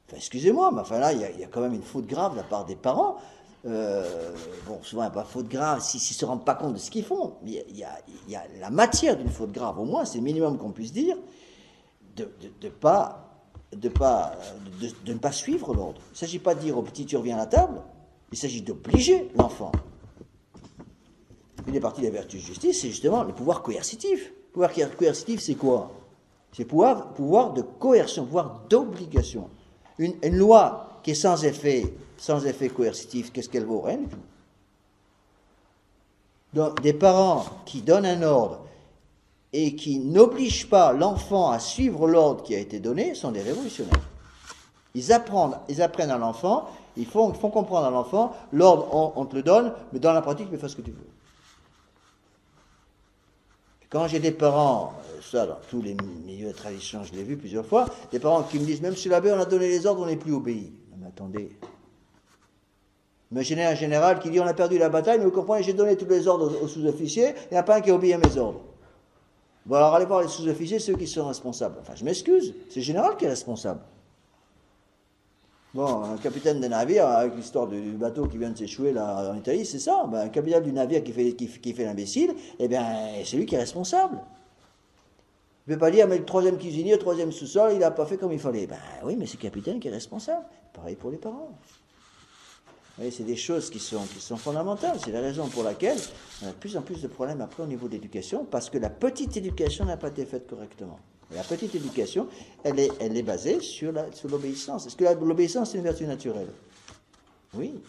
Enfin, excusez-moi, mais enfin là, il y a quand même une faute grave de la part des parents. Bon, souvent, il n'y a pas de faute grave s'ils ne se rendent pas compte de ce qu'ils font. Mais il y a la matière d'une faute grave, au moins, c'est le minimum qu'on puisse dire, de ne pas suivre l'ordre. Il ne s'agit pas de dire au petit, tu reviens à la table, il s'agit d'obliger l'enfant. Une des parties de la vertu de justice, c'est justement le pouvoir coercitif. Le pouvoir coercitif, c'est quoi? C'est pouvoir de coercion, pouvoir d'obligation. Une loi qui est sans effet coercitif, qu'est-ce qu'elle vaut? Rien du tout. Donc, des parents qui donnent un ordre et qui n'obligent pas l'enfant à suivre l'ordre qui a été donné sont des révolutionnaires. Ils apprennent à l'enfant, ils font comprendre à l'enfant, l'ordre on te le donne, mais dans la pratique, tu fais ce que tu veux. Quand j'ai des parents, ça dans tous les milieux de tradition, je l'ai vu plusieurs fois, des parents qui me disent, même si l'abbé on a donné les ordres, on n'est plus obéi. Mais attendez. Imaginez un général qui dit, on a perdu la bataille, mais vous comprenez, j'ai donné tous les ordres aux sous-officiers, il n'y en a pas un qui a obéi à mes ordres. Bon alors allez voir les sous-officiers, ceux qui sont responsables. Enfin je m'excuse, c'est le général qui est responsable. Bon, un capitaine de navire, avec l'histoire du bateau qui vient de s'échouer là en Italie, c'est ça. Ben, un capitaine du navire qui fait l'imbécile, eh bien, c'est lui qui est responsable. Je ne peux pas dire, mais le troisième cuisinier, le troisième sous-sol, il n'a pas fait comme il fallait. Ben oui, mais c'est le capitaine qui est responsable. Pareil pour les parents. Vous voyez, c'est des choses qui sont fondamentales. C'est la raison pour laquelle on a de plus en plus de problèmes après au niveau de l'éducation, parce que la petite éducation n'a pas été faite correctement. La petite éducation, elle est basée sur l'obéissance. Est-ce que l'obéissance, c'est une vertu naturelle? Oui.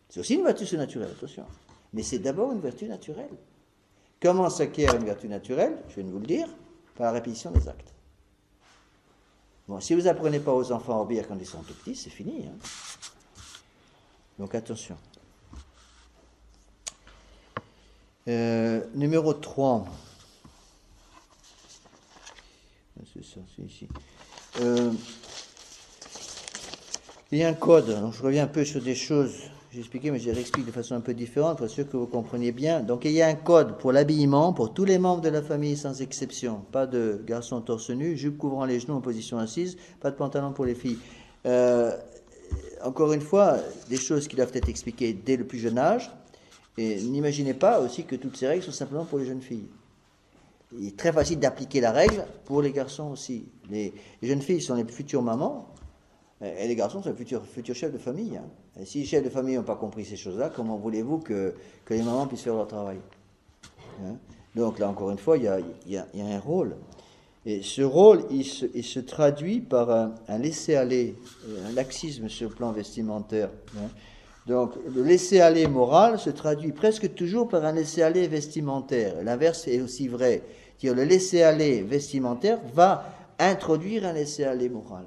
C'est aussi une vertu surnaturelle, attention. Mais c'est d'abord une vertu naturelle. Comment s'acquiert une vertu naturelle? Je viens de vous le dire, par la répétition des actes. Bon, si vous n'apprenez pas aux enfants à obéir quand ils sont tout petits, c'est fini. Hein. Donc attention. Numéro 3. C'est ça, c'est ici. Il y a un code. Donc je reviens un peu sur des choses. J'ai expliqué, mais je les explique de façon un peu différente pour être sûr que vous compreniez bien. Donc il y a un code pour l'habillement pour tous les membres de la famille sans exception. Pas de garçon torse nu, jupe couvrant les genoux en position assise, pas de pantalon pour les filles. Encore une fois, des choses qui doivent être expliquées dès le plus jeune âge. Et n'imaginez pas aussi que toutes ces règles sont simplement pour les jeunes filles. Il est très facile d'appliquer la règle pour les garçons aussi. Les jeunes filles sont les futures mamans, et les garçons sont les futurs chefs de famille. Hein. Et si les chefs de famille n'ont pas compris ces choses-là, comment voulez-vous que les mamans puissent faire leur travail? Hein? Donc là, encore une fois, il y a un rôle. Et ce rôle, il se traduit par un laisser-aller, un laxisme sur le plan vestimentaire. Hein. Donc, le laisser-aller moral se traduit presque toujours par un laisser-aller vestimentaire. L'inverse est aussi vrai. C'est-à-dire, le laisser-aller vestimentaire va introduire un laisser-aller moral.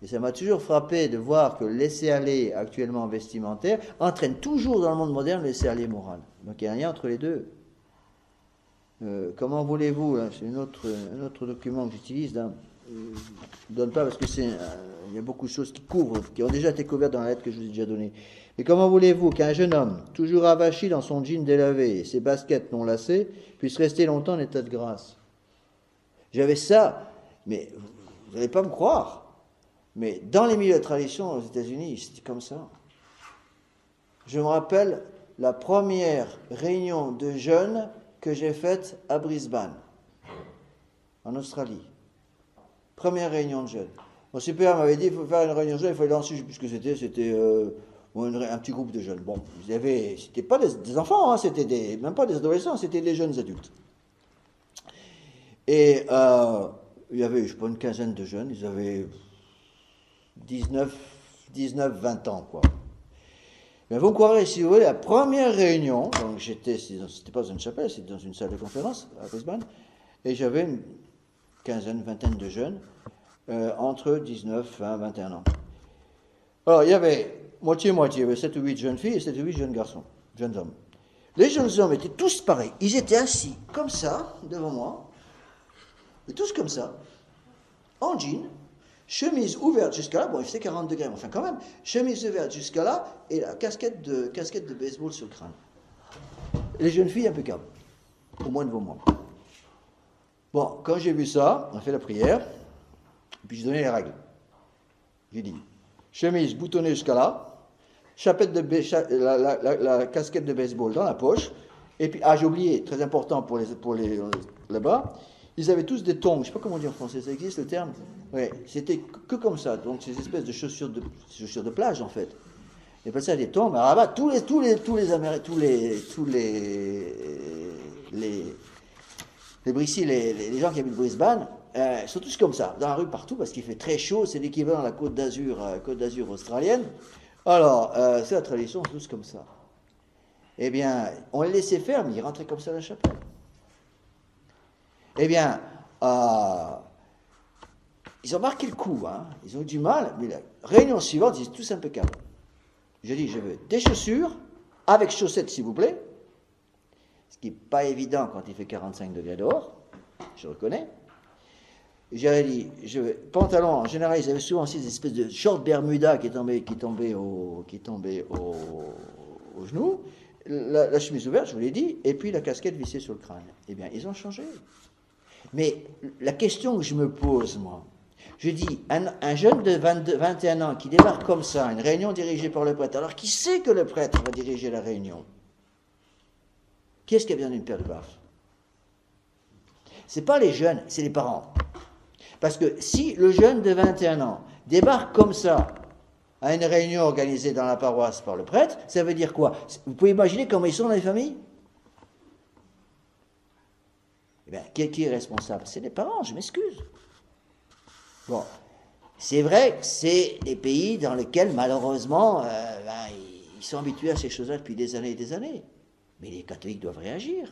Et ça m'a toujours frappé de voir que le laisser-aller actuellement vestimentaire entraîne toujours dans le monde moderne le laisser-aller moral. Donc, il y a un lien entre les deux. Comment voulez-vous, hein, c'est un autre document que j'utilise, hein, je ne donne pas parce que il y a beaucoup de choses qui ont déjà été couvertes dans la lettre que je vous ai déjà donnée. Mais comment voulez-vous qu'un jeune homme, toujours avachi dans son jean délavé et ses baskets non lacées, puisse rester longtemps en état de grâce? J'avais ça, mais vous n'allez pas me croire, mais dans les milieux de tradition aux États-Unis, c'était comme ça. Je me rappelle la première réunion de jeunes que j'ai faite à Brisbane, en Australie. Première réunion de jeunes. Mon supérieur m'avait dit, il faut faire une réunion de jeunes, il fallait lancer, je ne sais plus ce que c'était un petit groupe de jeunes. Bon, c'était pas des enfants, hein, c'était même pas des adolescents, c'était des jeunes adultes. Et il y avait, je ne sais pas, une quinzaine de jeunes, ils avaient 19, 20 ans, quoi. Mais vous me croirez, si vous voulez, la première réunion, donc c'était pas dans une chapelle, c'était dans une salle de conférence à Brisbane, et j'avais une vingtaine de jeunes, entre 19, 20, 21 ans. Alors, il y avait moitié-moitié, il y avait 7 ou 8 jeunes filles et 7 ou 8 jeunes garçons, jeunes hommes. Les jeunes hommes étaient tous pareils, ils étaient assis comme ça, devant moi, et tous comme ça, en jean, chemise ouverte jusqu'à là, bon il faisait 40 degrés, mais enfin quand même, chemise ouverte jusqu'à là, et la casquette de baseball sur le crâne. Et les jeunes filles impeccables, au moins devant moi. Bon, quand j'ai vu ça, on a fait la prière, puis j'ai donné les règles. J'ai dit, chemise boutonnée jusqu'à là, la casquette de baseball dans la poche, et puis, j'ai oublié, très important pour les là-bas, ils avaient tous des tongs, je ne sais pas comment on dit en français, ça existe le terme? Oui, c'était que comme ça, donc ces espèces de chaussures de plage en fait. Ils appellent ça des tongs, mais là-bas, tous les Brici, les gens qui habitent Brisbane, sont tous comme ça, dans la rue partout, parce qu'il fait très chaud, c'est l'équivalent de la Côte d'Azur australienne. Alors, c'est la tradition, tous comme ça. Eh bien, on les laissait faire, mais ils rentraient comme ça à la chapelle. Eh bien, ils ont marqué le coup, hein. Ils ont eu du mal, mais la réunion suivante, ils étaient tous impeccables. Je dis, je veux des chaussures, avec chaussettes s'il vous plaît, ce qui n'est pas évident quand il fait 45 degrés dehors, je reconnais. J'avais dit, pantalon, en général, ils avaient souvent aussi des espèces de short bermuda qui tombaient au genou, la chemise ouverte, je vous l'ai dit, et puis la casquette vissée sur le crâne. Eh bien, ils ont changé. Mais la question que je me pose, moi, je dis, un jeune de 21 ans qui débarque comme ça, à une réunion dirigée par le prêtre, alors qui sait que le prêtre va diriger la réunion, qui est-ce qui a besoin d'une paire de baffes? Ce n'est pas les jeunes, c'est les parents. Parce que si le jeune de 21 ans débarque comme ça à une réunion organisée dans la paroisse par le prêtre, ça veut dire quoi? Vous pouvez imaginer comment ils sont dans les familles? Eh bien, qui est responsable? C'est les parents, je m'excuse. Bon, c'est vrai que c'est des pays dans lesquels, malheureusement, ils sont habitués à ces choses-là depuis des années et des années. Mais les catholiques doivent réagir.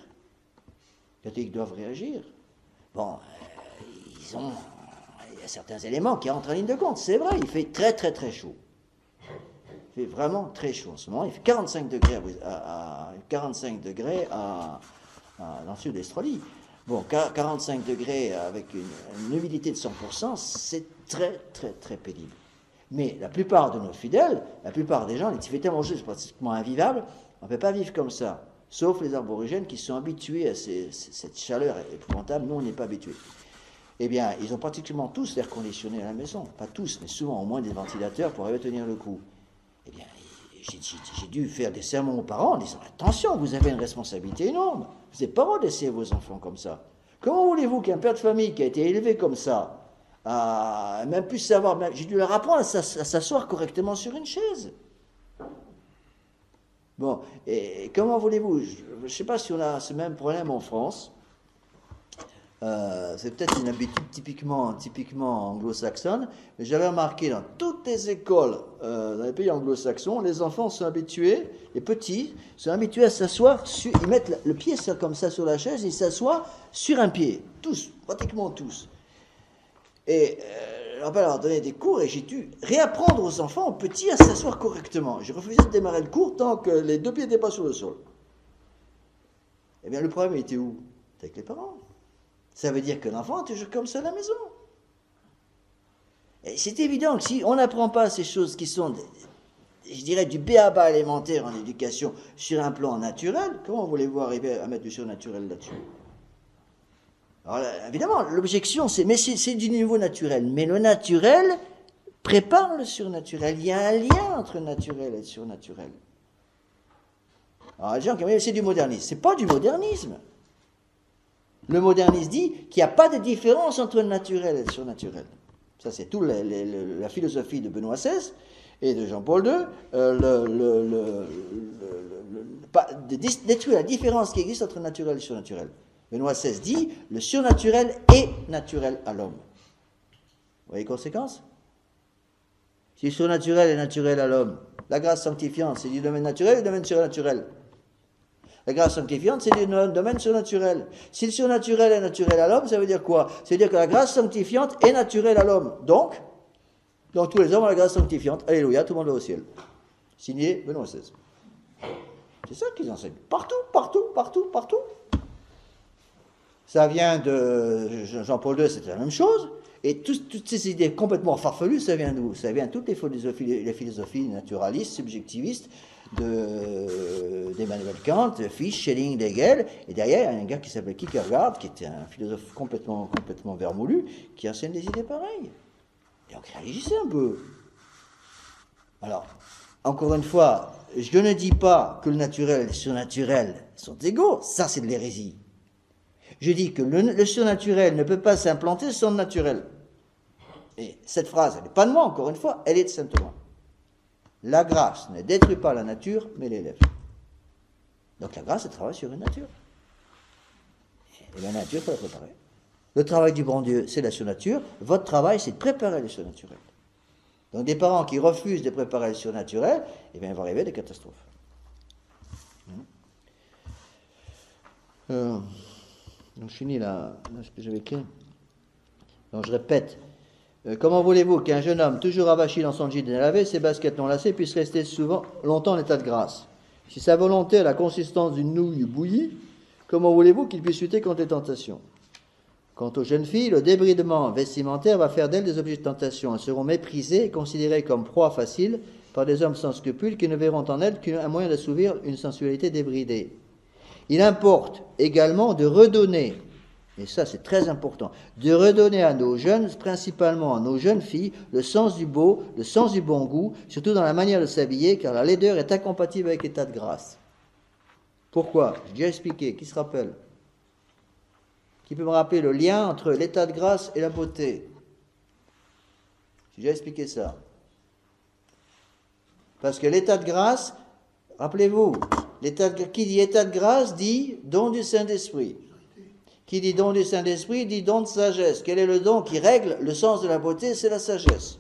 Les catholiques doivent réagir. Bon, il y a certains éléments qui entrent en ligne de compte. C'est vrai, il fait très très très chaud. Il fait vraiment très chaud en ce moment. Il fait 45 degrés dans le sud d'Australie. Bon, 45 degrés avec une humidité de 100%, c'est très très très pénible. Mais la plupart de nos fidèles, la plupart des gens, il fait tellement chaud, c'est pratiquement invivable. On ne peut pas vivre comme ça. Sauf les aborigènes qui sont habitués à cette chaleur épouvantable. Nous, on n'est pas habitués. Eh bien, ils ont pratiquement tous l'air conditionné à la maison. Pas tous, mais souvent au moins des ventilateurs pour arriver à tenir le coup. Eh bien, j'ai dû faire des sermons aux parents en disant, attention, vous avez une responsabilité énorme. Vous n'avez pas le droit de laisser vos enfants comme ça. Comment voulez-vous qu'un père de famille qui a été élevé comme ça, même plus savoir, j'ai dû leur apprendre à s'asseoir correctement sur une chaise. Bon, et comment voulez-vous? Je ne sais pas si on a ce même problème en France. C'est peut-être une habitude typiquement anglo-saxonne, mais j'avais remarqué dans toutes les écoles dans les pays anglo-saxons, les enfants sont habitués, les petits sont habitués à s'asseoir, ils mettent le pied comme ça sur la chaise, ils s'assoient sur un pied, tous, pratiquement tous. Et on va leur donner des cours et j'ai dû réapprendre aux enfants, aux petits, à s'asseoir correctement. J'ai refusé de démarrer le cours tant que les deux pieds n'étaient pas sur le sol. Eh bien, le problème était où? C'était avec les parents. Ça veut dire que l'enfant est toujours comme ça à la maison. Et c'est évident que si on n'apprend pas ces choses qui sont, je dirais, du b.a.-ba élémentaire en éducation sur un plan naturel, comment voulez-vous arriver à mettre du surnaturel là-dessus? Alors là, évidemment, l'objection, c'est du niveau naturel. Mais le naturel prépare le surnaturel. Il y a un lien entre naturel et surnaturel. Alors les gens qui disent c'est du modernisme. C'est pas du modernisme. Le modernisme dit qu'il n'y a pas de différence entre le naturel et le surnaturel. Ça, c'est toute la philosophie de Benoît XVI et de Jean-Paul II. Détruire la différence qui existe entre le naturel et le surnaturel. Benoît XVI dit le surnaturel est naturel à l'homme. Vous voyez les conséquences? Si le surnaturel est naturel à l'homme, la grâce sanctifiante, c'est du domaine naturel ou du domaine surnaturel? La grâce sanctifiante, c'est du domaine surnaturel. Si le surnaturel est naturel à l'homme, ça veut dire quoi? Ça veut dire que la grâce sanctifiante est naturelle à l'homme. Donc tous les hommes ont la grâce sanctifiante. Alléluia, tout le monde va au ciel. Signé Benoît XVI. C'est ça qu'ils enseignent. Partout, partout, partout, partout. Ça vient de Jean-Paul II, c'était la même chose. Et toutes ces idées complètement farfelues, ça vient d'où? Ça vient de toutes les philosophies naturalistes, subjectivistes, d'Emmanuel Kant, Fichte, Schelling, Hegel. Et derrière, il y a un gars qui s'appelait Kierkegaard, qui était un philosophe complètement vermoulu, qui enseigne des idées pareilles. Et donc réagissez un peu. Alors, encore une fois, je ne dis pas que le naturel et le surnaturel sont égaux, ça c'est de l'hérésie. Je dis que le surnaturel ne peut pas s'implanter sans le naturel. Et cette phrase, elle n'est pas de moi, encore une fois, elle est de saint Thomas. La grâce ne détruit pas la nature, mais l'élève. Donc la grâce, elle travaille sur une nature. Et la nature, il faut la préparer. Le travail du bon Dieu, c'est la surnature. Votre travail, c'est de préparer le surnaturel. Donc des parents qui refusent de préparer le surnaturel, eh bien, il va arriver des catastrophes. Donc je finis là ce que j'avais écrit. Donc je répète. Comment voulez-vous qu'un jeune homme toujours avachi dans son jean délavé, ses baskets non lacées, puisse rester longtemps en état de grâce? Si sa volonté a la consistance d'une nouille bouillie, comment voulez-vous qu'il puisse lutter contre les tentations? Quant aux jeunes filles, le débridement vestimentaire va faire d'elles des objets de tentation. Elles seront méprisées et considérées comme proie facile par des hommes sans scrupules qui ne verront en elles qu'un moyen d'assouvir une sensualité débridée. Il importe également de redonner, et ça c'est très important, de redonner à nos jeunes, principalement à nos jeunes filles, le sens du beau, le sens du bon goût, surtout dans la manière de s'habiller, car la laideur est incompatible avec l'état de grâce. Pourquoi? J'ai déjà expliqué, qui se rappelle? Qui peut me rappeler le lien entre l'état de grâce et la beauté? J'ai déjà expliqué ça. Parce que l'état de grâce, rappelez-vous, qui dit état de grâce dit don du Saint-Esprit. Qui dit don du Saint-Esprit dit don de sagesse. Quel est le don qui règle le sens de la beauté? C'est la sagesse.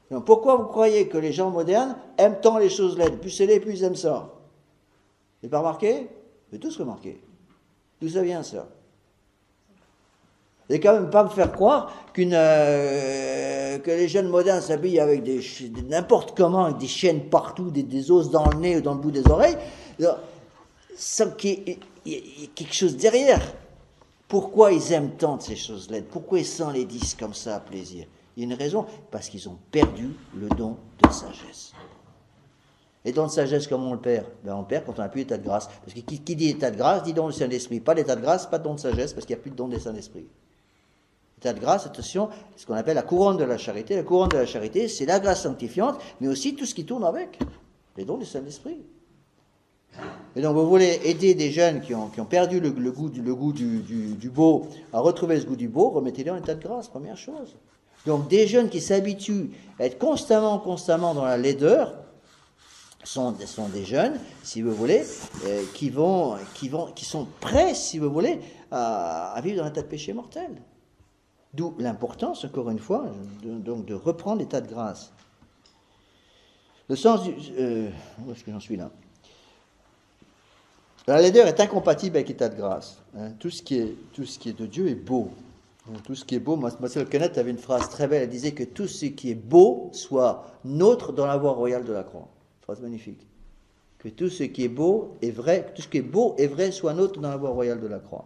Donc pourquoi vous croyez que les gens modernes aiment tant les choses laides? Plus c'est laid, plus ils aiment ça. Vous n'avez pas remarqué? Vous avez tous remarqué. D'où ça vient ça? Vous n'allez quand même pas me faire croire que les jeunes modernes s'habillent avec n'importe comment, avec des chaînes partout, des os dans le nez ou dans le bout des oreilles, sans qu'il y ait quelque chose derrière. Pourquoi ils aiment tant ces choses laides? Pourquoi ils s'en les disent comme ça à plaisir? Il y a une raison, parce qu'ils ont perdu le don de sagesse. Et don de sagesse, comment on le perd? Ben on le perd quand on n'a plus l'état de grâce. Parce que qui dit état de grâce, dit don du Saint-Esprit. Pas l'état de grâce, pas de don de sagesse, parce qu'il n'y a plus de don du Saint-Esprit. L'état de grâce, attention, c'est ce qu'on appelle la couronne de la charité. La couronne de la charité, c'est la grâce sanctifiante, mais aussi tout ce qui tourne avec. Les dons du Saint-Esprit. Et donc vous voulez aider des jeunes qui ont perdu le goût du beau à retrouver ce goût du beau, remettez-les en état de grâce, première chose. Donc des jeunes qui s'habituent à être constamment dans la laideur, sont des jeunes, si vous voulez, qui sont prêts, si vous voulez, à vivre dans un état de péché mortel. D'où l'importance, encore une fois, donc de reprendre l'état de grâce. Le sens du... où est-ce que j'en suis là? La laideur est incompatible avec l'état de grâce. Hein. Tout ce qui est de Dieu est beau. Tout ce qui est beau, Marcel Kenneth avait une phrase très belle, elle disait que tout ce qui est beau soit nôtre dans la voie royale de la croix. Phrase magnifique. Que tout ce qui est beau est vrai, tout ce qui est beau et vrai soit nôtre dans la voie royale de la croix.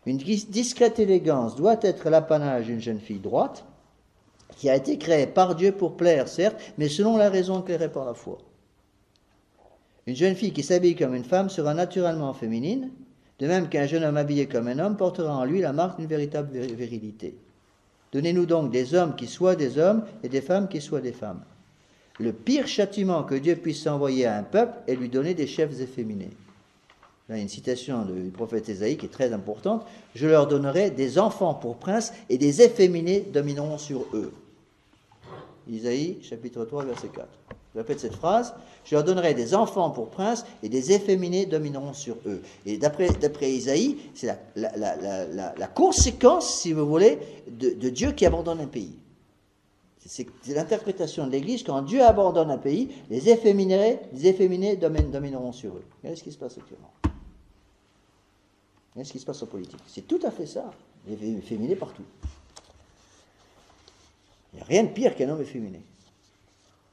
Une discrète élégance doit être l'apanage d'une jeune fille droite, qui a été créée par Dieu pour plaire, certes, mais selon la raison éclairée par la foi. Une jeune fille qui s'habille comme une femme sera naturellement féminine, de même qu'un jeune homme habillé comme un homme portera en lui la marque d'une véritable virilité. Donnez-nous donc des hommes qui soient des hommes et des femmes qui soient des femmes. Le pire châtiment que Dieu puisse envoyer à un peuple est lui donner des chefs efféminés. Là, il y a une citation du prophète Ésaïe qui est très importante. « Je leur donnerai des enfants pour princes et des efféminés domineront sur eux. » Isaïe, chapitre 3, verset 4. Je répète cette phrase. « Je leur donnerai des enfants pour princes et des efféminés domineront sur eux. » Et d'après Isaïe, c'est la conséquence, si vous voulez, de Dieu qui abandonne un pays. C'est l'interprétation de l'Église. Quand Dieu abandonne un pays, les efféminés domineront sur eux. Regardez ce qui se passe actuellement. Regardez ce qui se passe en politique. C'est tout à fait ça. Les efféminés partout. Il n'y a rien de pire qu'un homme efféminé.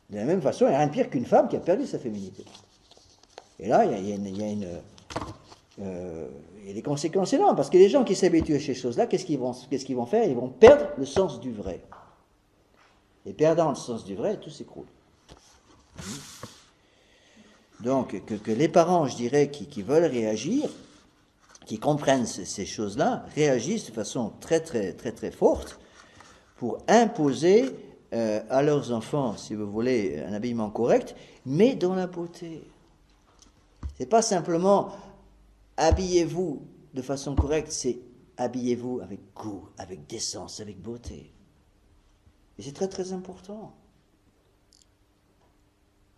De la même façon, il n'y a rien de pire qu'une femme qui a perdu sa féminité. Et là, il y a des conséquences énormes, parce que les gens qui s'habituent à ces choses-là, qu'est-ce qu'ils vont faire? Ils vont perdre le sens du vrai. Et perdant le sens du vrai, tout s'écroule. Donc, que les parents, je dirais, qui veulent réagir, qui comprennent ces choses-là, réagissent de façon très, très, très, très forte pour imposer à leurs enfants, si vous voulez, un habillement correct, mais dans la beauté. C'est pas simplement habillez-vous de façon correcte, c'est habillez-vous avec goût, avec décence, avec beauté. Et c'est très très important.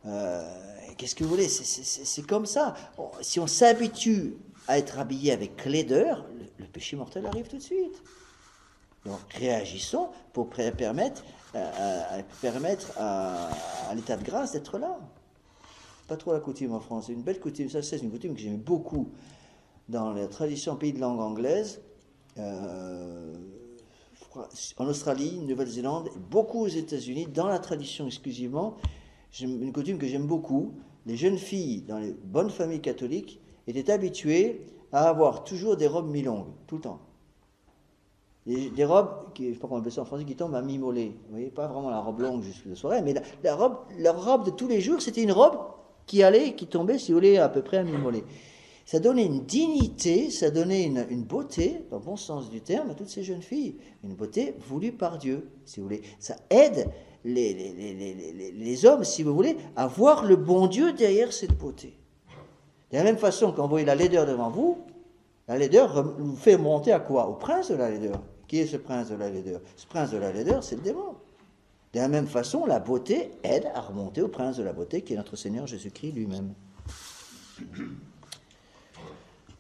Qu'est-ce que vous voulez? C'est comme ça. Si on s'habitue à être habillé avec laideur, le péché mortel arrive tout de suite. Donc réagissons pour permettre à l'état de grâce d'être là. Pas trop la coutume en France, c'est une belle coutume. Ça, c'est une coutume que j'aime beaucoup dans la tradition pays de langue anglaise, en Australie, Nouvelle-Zélande, beaucoup aux États-Unis, dans la tradition exclusivement. Une coutume que j'aime beaucoup. Les jeunes filles dans les bonnes familles catholiques étaient habituées à avoir toujours des robes mi-longues, tout le temps. Des robes, je ne sais pas comment on appelle ça en français, qui tombent à mi-mollet. Vous voyez, pas vraiment la robe longue jusqu'à la soirée, mais leur robe de tous les jours, c'était une robe qui tombait, si vous voulez, à peu près à mi-mollet. Ça donnait une dignité, ça donnait une beauté, dans le bon sens du terme, à toutes ces jeunes filles. Une beauté voulue par Dieu, si vous voulez. Ça aide les hommes, si vous voulez, à voir le bon Dieu derrière cette beauté. De la même façon, quand vous voyez la laideur devant vous, la laideur vous fait monter à quoi? Au prince de la laideur. Qui est ce prince de la laideur? Ce prince de la laideur, c'est le démon. De la même façon, la beauté aide à remonter au prince de la beauté, qui est notre Seigneur Jésus-Christ lui-même.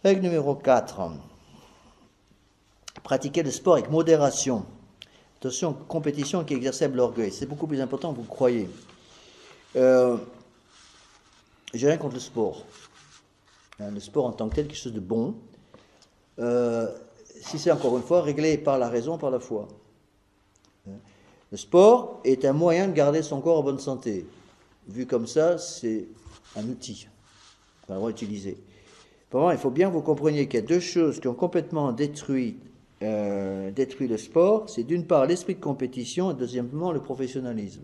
Règle numéro 4. Pratiquer le sport avec modération. Attention, compétition qui exacerbe l'orgueil. C'est beaucoup plus important que vous le croyez. J'ai rien contre le sport. Le sport en tant que tel, quelque chose de bon. Si c'est encore une fois réglé par la raison, par la foi. Le sport est un moyen de garder son corps en bonne santé. Vu comme ça, c'est un outil qu'on a le droit d'utiliser. Vraiment, il faut bien que vous compreniez qu'il y a deux choses qui ont complètement détruit le sport. C'est d'une part l'esprit de compétition et deuxièmement le professionnalisme.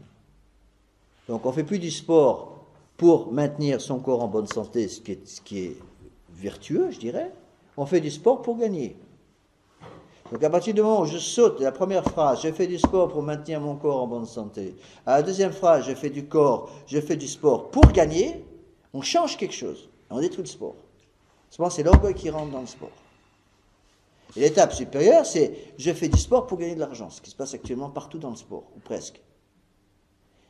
Donc on ne fait plus du sport pour maintenir son corps en bonne santé, ce qui est vertueux, je dirais. On fait du sport pour gagner. Donc à partir du moment où je saute la première phrase, je fais du sport pour maintenir mon corps en bonne santé, à la deuxième phrase, je fais du sport pour gagner, on change quelque chose, on détruit le sport. Souvent c'est l'orgueil qui rentre dans le sport. Et l'étape supérieure, c'est je fais du sport pour gagner de l'argent, ce qui se passe actuellement partout dans le sport, ou presque.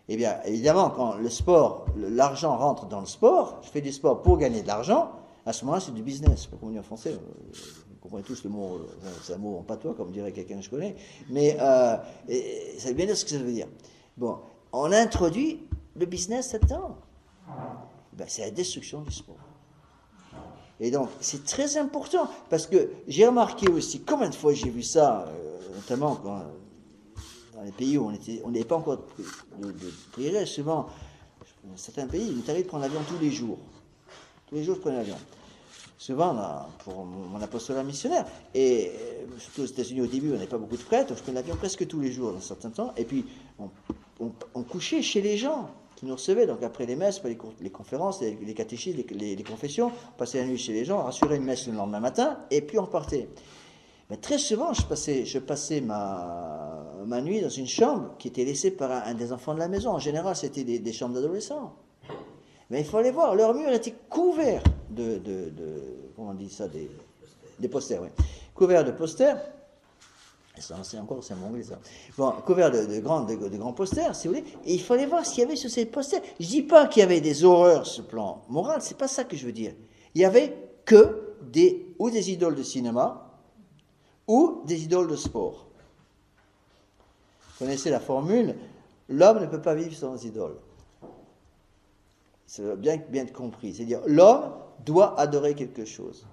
Eh bien, évidemment, quand le sport, l'argent rentre dans le sport, je fais du sport pour gagner de l'argent, à ce moment-là, c'est du business. Pour qu'on en français, vous comprenez tous le mot, c'est un mot en patois, comme dirait quelqu'un que je connais, mais ça veut bien dire ce que ça veut dire. Bon, on introduit le business là-dedans. Ben, c'est la destruction du sport. Et donc, c'est très important, parce que j'ai remarqué aussi, combien de fois j'ai vu ça, notamment dans les pays où on n'avait pas encore de privilèges, souvent, dans certains pays, il m'est arrivé de prendre l'avion tous les jours. Tous les jours, je prenais l'avion. Souvent, pour mon apostolat missionnaire, et surtout aux États-Unis au début, on n'avait pas beaucoup de prêtres, donc je prenais l'avion presque tous les jours dans certains temps, et puis on couchait chez les gens qui nous recevaient, donc après les messes, les conférences, les catéchismes, les confessions, on passait la nuit chez les gens, on rassurait une messe le lendemain matin, et puis on repartait. Mais très souvent, je passais ma nuit dans une chambre qui était laissée par un des enfants de la maison. En général, c'était des chambres d'adolescents. Mais il fallait voir, leur mur était couvert de comment on dit ça, des posters, oui. Couvert de posters. C'est un mot anglais, ça. Bon, couvert de grands posters, si vous voulez. Et il fallait voir s'il y avait sur ces posters. Je dis pas qu'il y avait des horreurs sur le plan moral, c'est pas ça que je veux dire. Il y avait que des idoles de cinéma ou des idoles de sport. Vous connaissez la formule, L'homme ne peut pas vivre sans idole. C'est bien compris. C'est-à-dire, l'homme doit adorer quelque chose.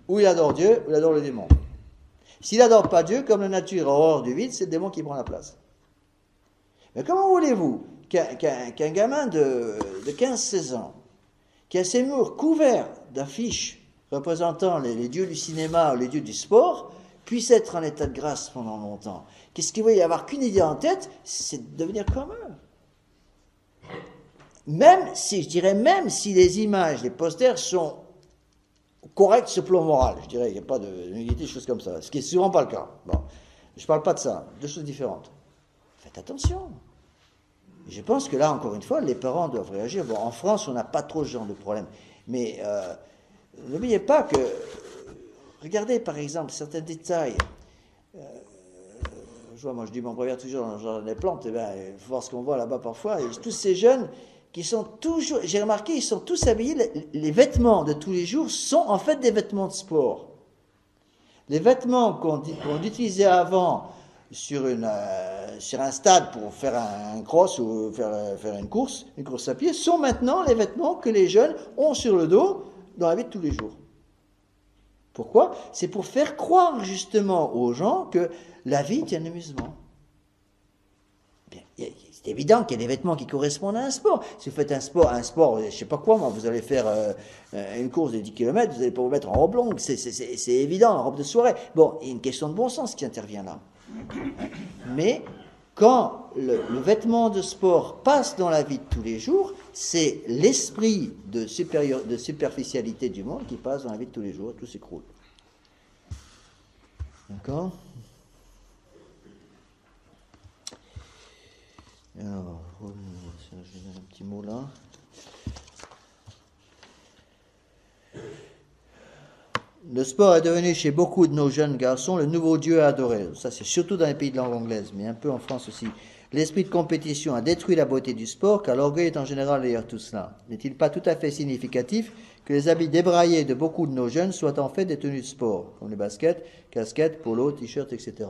Ou il adore Dieu, ou il adore le démon. S'il n'adore pas Dieu, comme la nature a horreur du vide, c'est le démon qui prend la place. Mais comment voulez-vous qu'un gamin de 15-16 ans, qui a ses murs couverts d'affiches représentant les dieux du cinéma ou les dieux du sport, puisse être en état de grâce pendant longtemps? Qu'est-ce qu'il va y avoir qu'une idée en tête, c'est de devenir comme eux. Même si les images, les posters sont corrects sur le plan moral, je dirais, il n'y a pas de nudité, des choses comme ça, ce qui n'est souvent pas le cas. Bon, je ne parle pas de ça, deux choses différentes. Faites attention. Je pense que là, encore une fois, les parents doivent réagir. Bon, en France, on n'a pas trop ce genre de problème. Mais n'oubliez pas que, regardez par exemple certains détails. Moi je dis mon prévère toujours dans le jardin des plantes, il faut voir ce qu'on voit là-bas parfois. Et tous ces jeunes qui sont toujours, j'ai remarqué, ils sont tous habillés, les vêtements de tous les jours sont en fait des vêtements de sport. Les vêtements qu'on utilisait avant sur un stade pour faire un cross ou faire une course à pied, sont maintenant les vêtements que les jeunes ont sur le dos dans la vie de tous les jours. Pourquoi? C'est pour faire croire justement aux gens que la vie tient d'amusement. C'est évident qu'il y a des vêtements qui correspondent à un sport. Si vous faites un sport, je ne sais pas quoi, moi, vous allez faire une course de 10 km, vous n'allez pas vous mettre en robe longue, c'est évident, en robe de soirée. Bon, il y a une question de bon sens qui intervient là. Mais quand le vêtement de sport passe dans la vie de tous les jours, c'est l'esprit de superficialité du monde qui passe dans la vie de tous les jours, tout s'écroule. D'accord? Alors, je vais donner un petit mot là. Le sport est devenu chez beaucoup de nos jeunes garçons le nouveau dieu à adorer. Ça, c'est surtout dans les pays de langue anglaise, mais un peu en France aussi. L'esprit de compétition a détruit la beauté du sport, car l'orgueil est en général derrière tout cela. N'est-il pas tout à fait significatif que les habits débraillés de beaucoup de nos jeunes soient en fait des tenues de sport, comme les baskets, casquettes, polos, t-shirts, etc.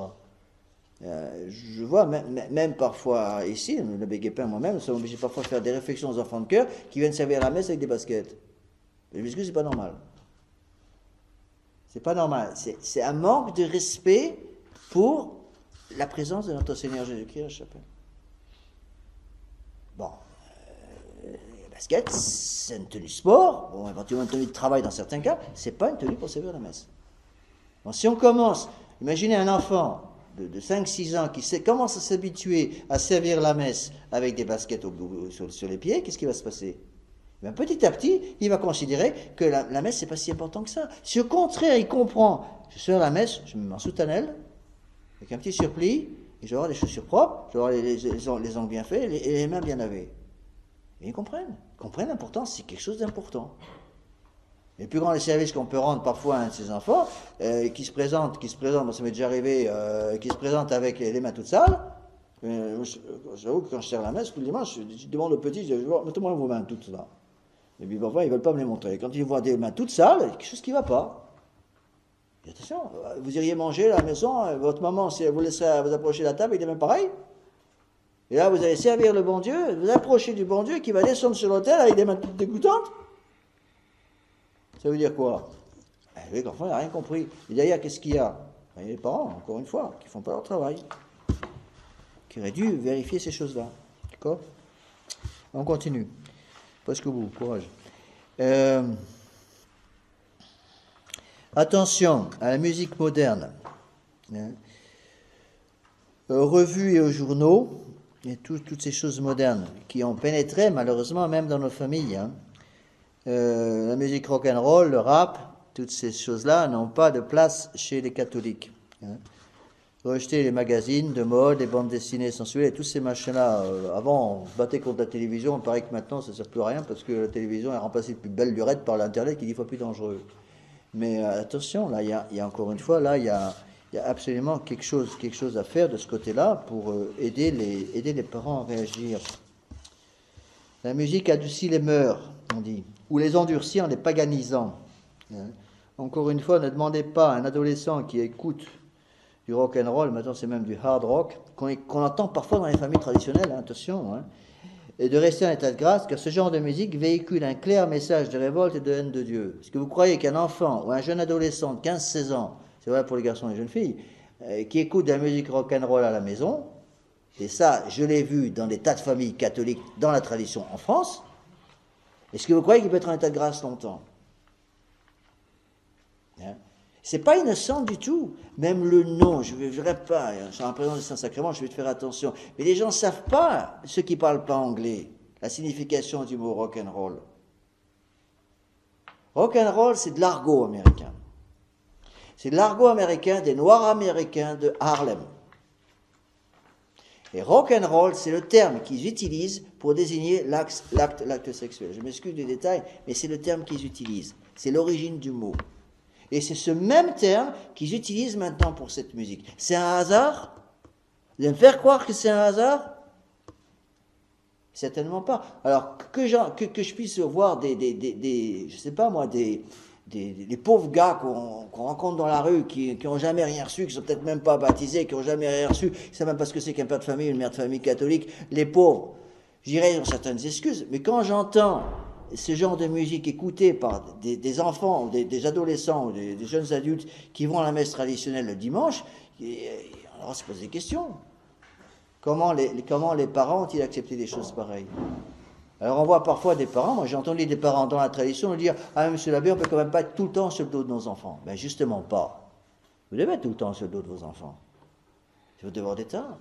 Je vois même parfois ici, le Béguépin moi-même, nous sommes obligés parfois de faire des réflexions aux enfants de cœur qui viennent servir à la messe avec des baskets. Mais parce que c'est pas normal. C'est pas normal. C'est un manque de respect pour la présence de notre Seigneur Jésus-Christ à la chapelle. Bon, les baskets, c'est une tenue sport, bon, éventuellement une tenue de travail dans certains cas, c'est pas une tenue pour servir à la messe. Bon, si on commence, imaginez un enfant de 5-6 ans qui commence à s'habituer à servir la messe avec des baskets sur les pieds, qu'est-ce qui va se passer? Ben, petit à petit, il va considérer que la messe, c'est pas si important que ça. Si au contraire, il comprend, je sers la messe, je me mets en soutanelle, avec un petit surplis, et je vais avoir les chaussures propres, je vais avoir les ongles bien faits, et les mains bien lavées. Et ils comprennent l'importance, c'est quelque chose d'important. Et le plus grand des services qu'on peut rendre parfois à un de ces enfants, qui se présente, moi ça m'est déjà arrivé, qui se présente avec les mains toutes sales, j'avoue que quand je sers la messe, tout le dimanche, je demande aux petits, je dis, mettez-moi vos mains toutes là. Et puis parfois, ils ne veulent pas me les montrer. Quand ils voient des mains toutes sales, il y a quelque chose qui ne va pas. Et attention, vous iriez manger à la maison, votre maman, si elle vous laisserait vous approcher de la table, il est même pareil. Et là, vous allez servir le bon Dieu, vous approchez du bon Dieu qui va descendre sur l'autel avec des mains toutes dégoûtantes. Ça veut dire quoi? Oui, l'enfant n'a rien compris. Et derrière, qu'est-ce qu'il y a? Il y a les parents, encore une fois, qui ne font pas leur travail, qui auraient dû vérifier ces choses-là. D'accord? On continue. Presque au bout, courage. Attention à la musique moderne. Aux revues et aux journaux, et toutes ces choses modernes qui ont pénétré malheureusement même dans nos familles. La musique rock'n'roll, le rap, toutes ces choses-là n'ont pas de place chez les catholiques. Rejeter les magazines de mode, les bandes dessinées sensuelles et tous ces machins-là. Avant, on se battait contre la télévision, il paraît que maintenant, ça ne sert plus à rien parce que la télévision est remplacée de plus belle lurette par l'Internet qui est 10 fois plus dangereux. Mais attention, là, il y a encore une fois, là, il y a absolument quelque chose à faire de ce côté-là pour aider les parents à réagir. La musique adoucit les mœurs, on dit, ou les endurcit en les paganisant. Encore une fois, ne demandez pas à un adolescent qui écoute du rock and roll, maintenant c'est même du hard rock, qu'on entend parfois dans les familles traditionnelles, hein, attention, hein, et de rester en état de grâce, car ce genre de musique véhicule un clair message de révolte et de haine de Dieu. Est-ce que vous croyez qu'un enfant ou un jeune adolescent de 15-16 ans, c'est vrai pour les garçons et les jeunes filles, qui écoute de la musique rock and roll à la maison, et ça, je l'ai vu dans des tas de familles catholiques dans la tradition en France, est-ce que vous croyez qu'il peut être en état de grâce longtemps? Hein? C'est pas innocent du tout. Même le nom, je ne verrai pas, je suis en présence du Saint-Sacrement, je vais te faire attention. Mais les gens ne savent pas, ceux qui ne parlent pas anglais, la signification du mot rock'n'roll. Rock'n'roll, c'est de l'argot américain. C'est de l'argot américain des Noirs américains de Harlem. Et rock'n'roll, c'est le terme qu'ils utilisent pour désigner l'acte sexuel. Je m'excuse du détail, mais c'est le terme qu'ils utilisent. C'est l'origine du mot. Et c'est ce même terme qu'ils utilisent maintenant pour cette musique. C'est un hasard? Vous allez me faire croire que c'est un hasard? Certainement pas. Alors, que je puisse voir je sais pas moi, des pauvres gars qu'on rencontre dans la rue, qui n'ont jamais rien reçu, qui sont peut-être même pas baptisés, qui n'ont jamais rien reçu, qui ne savent même pas ce que c'est qu'un père de famille, une mère de famille catholique, les pauvres, j'irais dans certaines excuses, mais quand j'entends ce genre de musique écoutée par des enfants, des adolescents, ou des jeunes adultes qui vont à la messe traditionnelle le dimanche, on se pose des questions. Comment les parents ont-ils accepté des choses pareilles? Alors on voit parfois des parents, moi j'ai entendu des parents dans la tradition dire « Ah, monsieur l'abbé, on ne peut quand même pas être tout le temps sur le dos de nos enfants. » Ben justement pas. Vous devez être tout le temps sur le dos de vos enfants. C'est votre devoir d'État.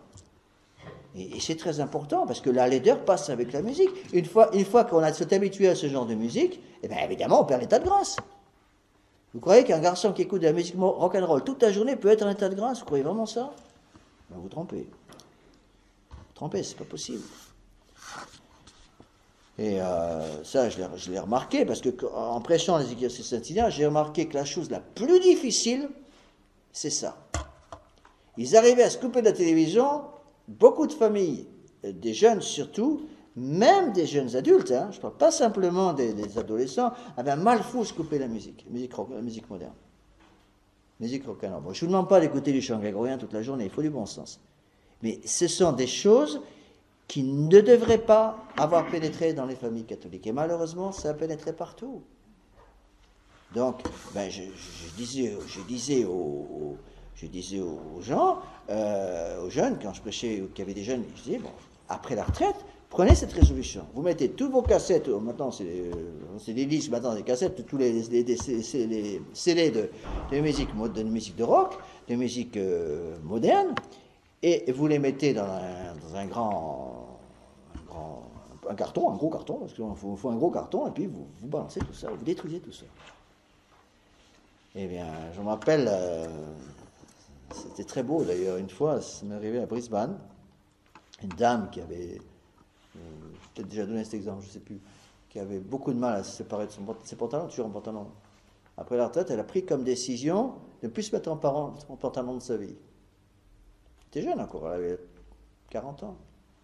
Et c'est très important, parce que la laideur passe avec la musique. Une fois qu'on s'est habitué à ce genre de musique, eh bien évidemment on perd l'état de grâce. Vous croyez qu'un garçon qui écoute de la musique rock'n'roll toute la journée peut être en état de grâce? Vous croyez vraiment ça? Ben, vous trompez. Vous trompez, c'est pas possible. Et ça, je l'ai remarqué, parce qu'en prêchant les exercices quotidiens, j'ai remarqué que la chose la plus difficile, c'est ça. Ils arrivaient à se couper de la télévision, beaucoup de familles, des jeunes surtout, même des jeunes adultes, hein, je ne parle pas simplement des adolescents, avaient un mal fou à se couper la musique moderne. Musique rock'n'roll. Bon, je ne vous demande pas d'écouter du chant grégorien toute la journée, il faut du bon sens. Mais ce sont des choses qui ne devraient pas avoir pénétré dans les familles catholiques. Et malheureusement, ça a pénétré partout. Donc, ben, je disais aux gens, aux jeunes, quand je prêchais, qu'il y avait des jeunes, je disais, bon, après la retraite, prenez cette résolution. Vous mettez toutes vos cassettes, maintenant c'est des disques, maintenant des cassettes, tous les CD de musique de rock, de musique moderne, et vous les mettez dans un gros carton, parce qu'il faut un gros carton, et puis vous balancez tout ça, vous détruisez tout ça. Eh bien, je me rappelle, c'était très beau d'ailleurs, une fois, ça m'est arrivé à Brisbane, une dame qui avait, j'ai peut-être déjà donné cet exemple, je ne sais plus, qui avait beaucoup de mal à se séparer de ses pantalons, toujours en pantalon. Après la retraite, elle a pris comme décision de ne plus se mettre en pantalon de sa vie. Elle était jeune encore, elle avait 40 ans,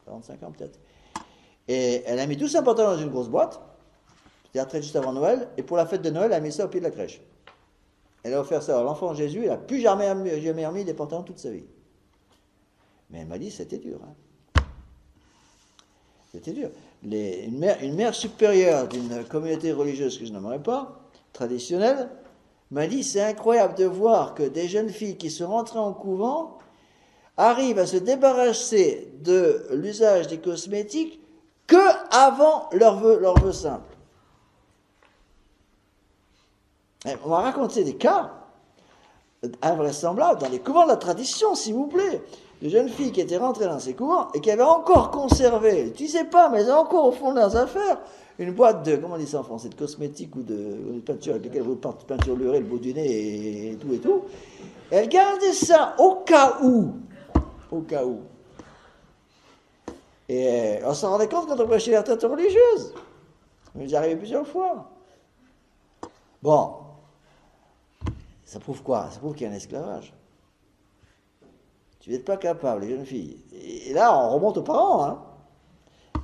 45 ans peut-être. Et elle a mis tout son pantalon dans une grosse boîte, c'était la retraite juste avant Noël, et pour la fête de Noël, elle a mis ça au pied de la crèche. Elle a offert ça à l'enfant Jésus, elle n'a plus jamais remis des pantalons toute sa vie. Mais elle m'a dit, c'était dur. Hein. C'était dur. Une mère supérieure d'une communauté religieuse que je n'aimerais pas, traditionnelle, m'a dit, c'est incroyable de voir que des jeunes filles qui sont rentrées en couvent arrivent à se débarrasser de l'usage des cosmétiques que avant leur vœu simple. On m'a raconté des cas invraisemblables dans les couvents de la tradition, s'il vous plaît, de jeunes filles qui étaient rentrées dans ces couvents et qui avaient encore conservé, elles n'utilisaient pas, mais elles avaient encore au fond de leurs affaires, une boîte de, comment on dit ça en français, de cosmétiques ou de peinture avec laquelle vous peinturerez le bout du nez et tout. Et elles gardaient ça au cas où. Et on s'en rendait compte quand on prêchait les retraites religieuses. Ça m'est arrivé plusieurs fois. Bon. Ça prouve quoi? Ça prouve qu'il y a un esclavage. Tu n'es pas capable, les jeunes filles. Et là, on remonte aux parents. Hein.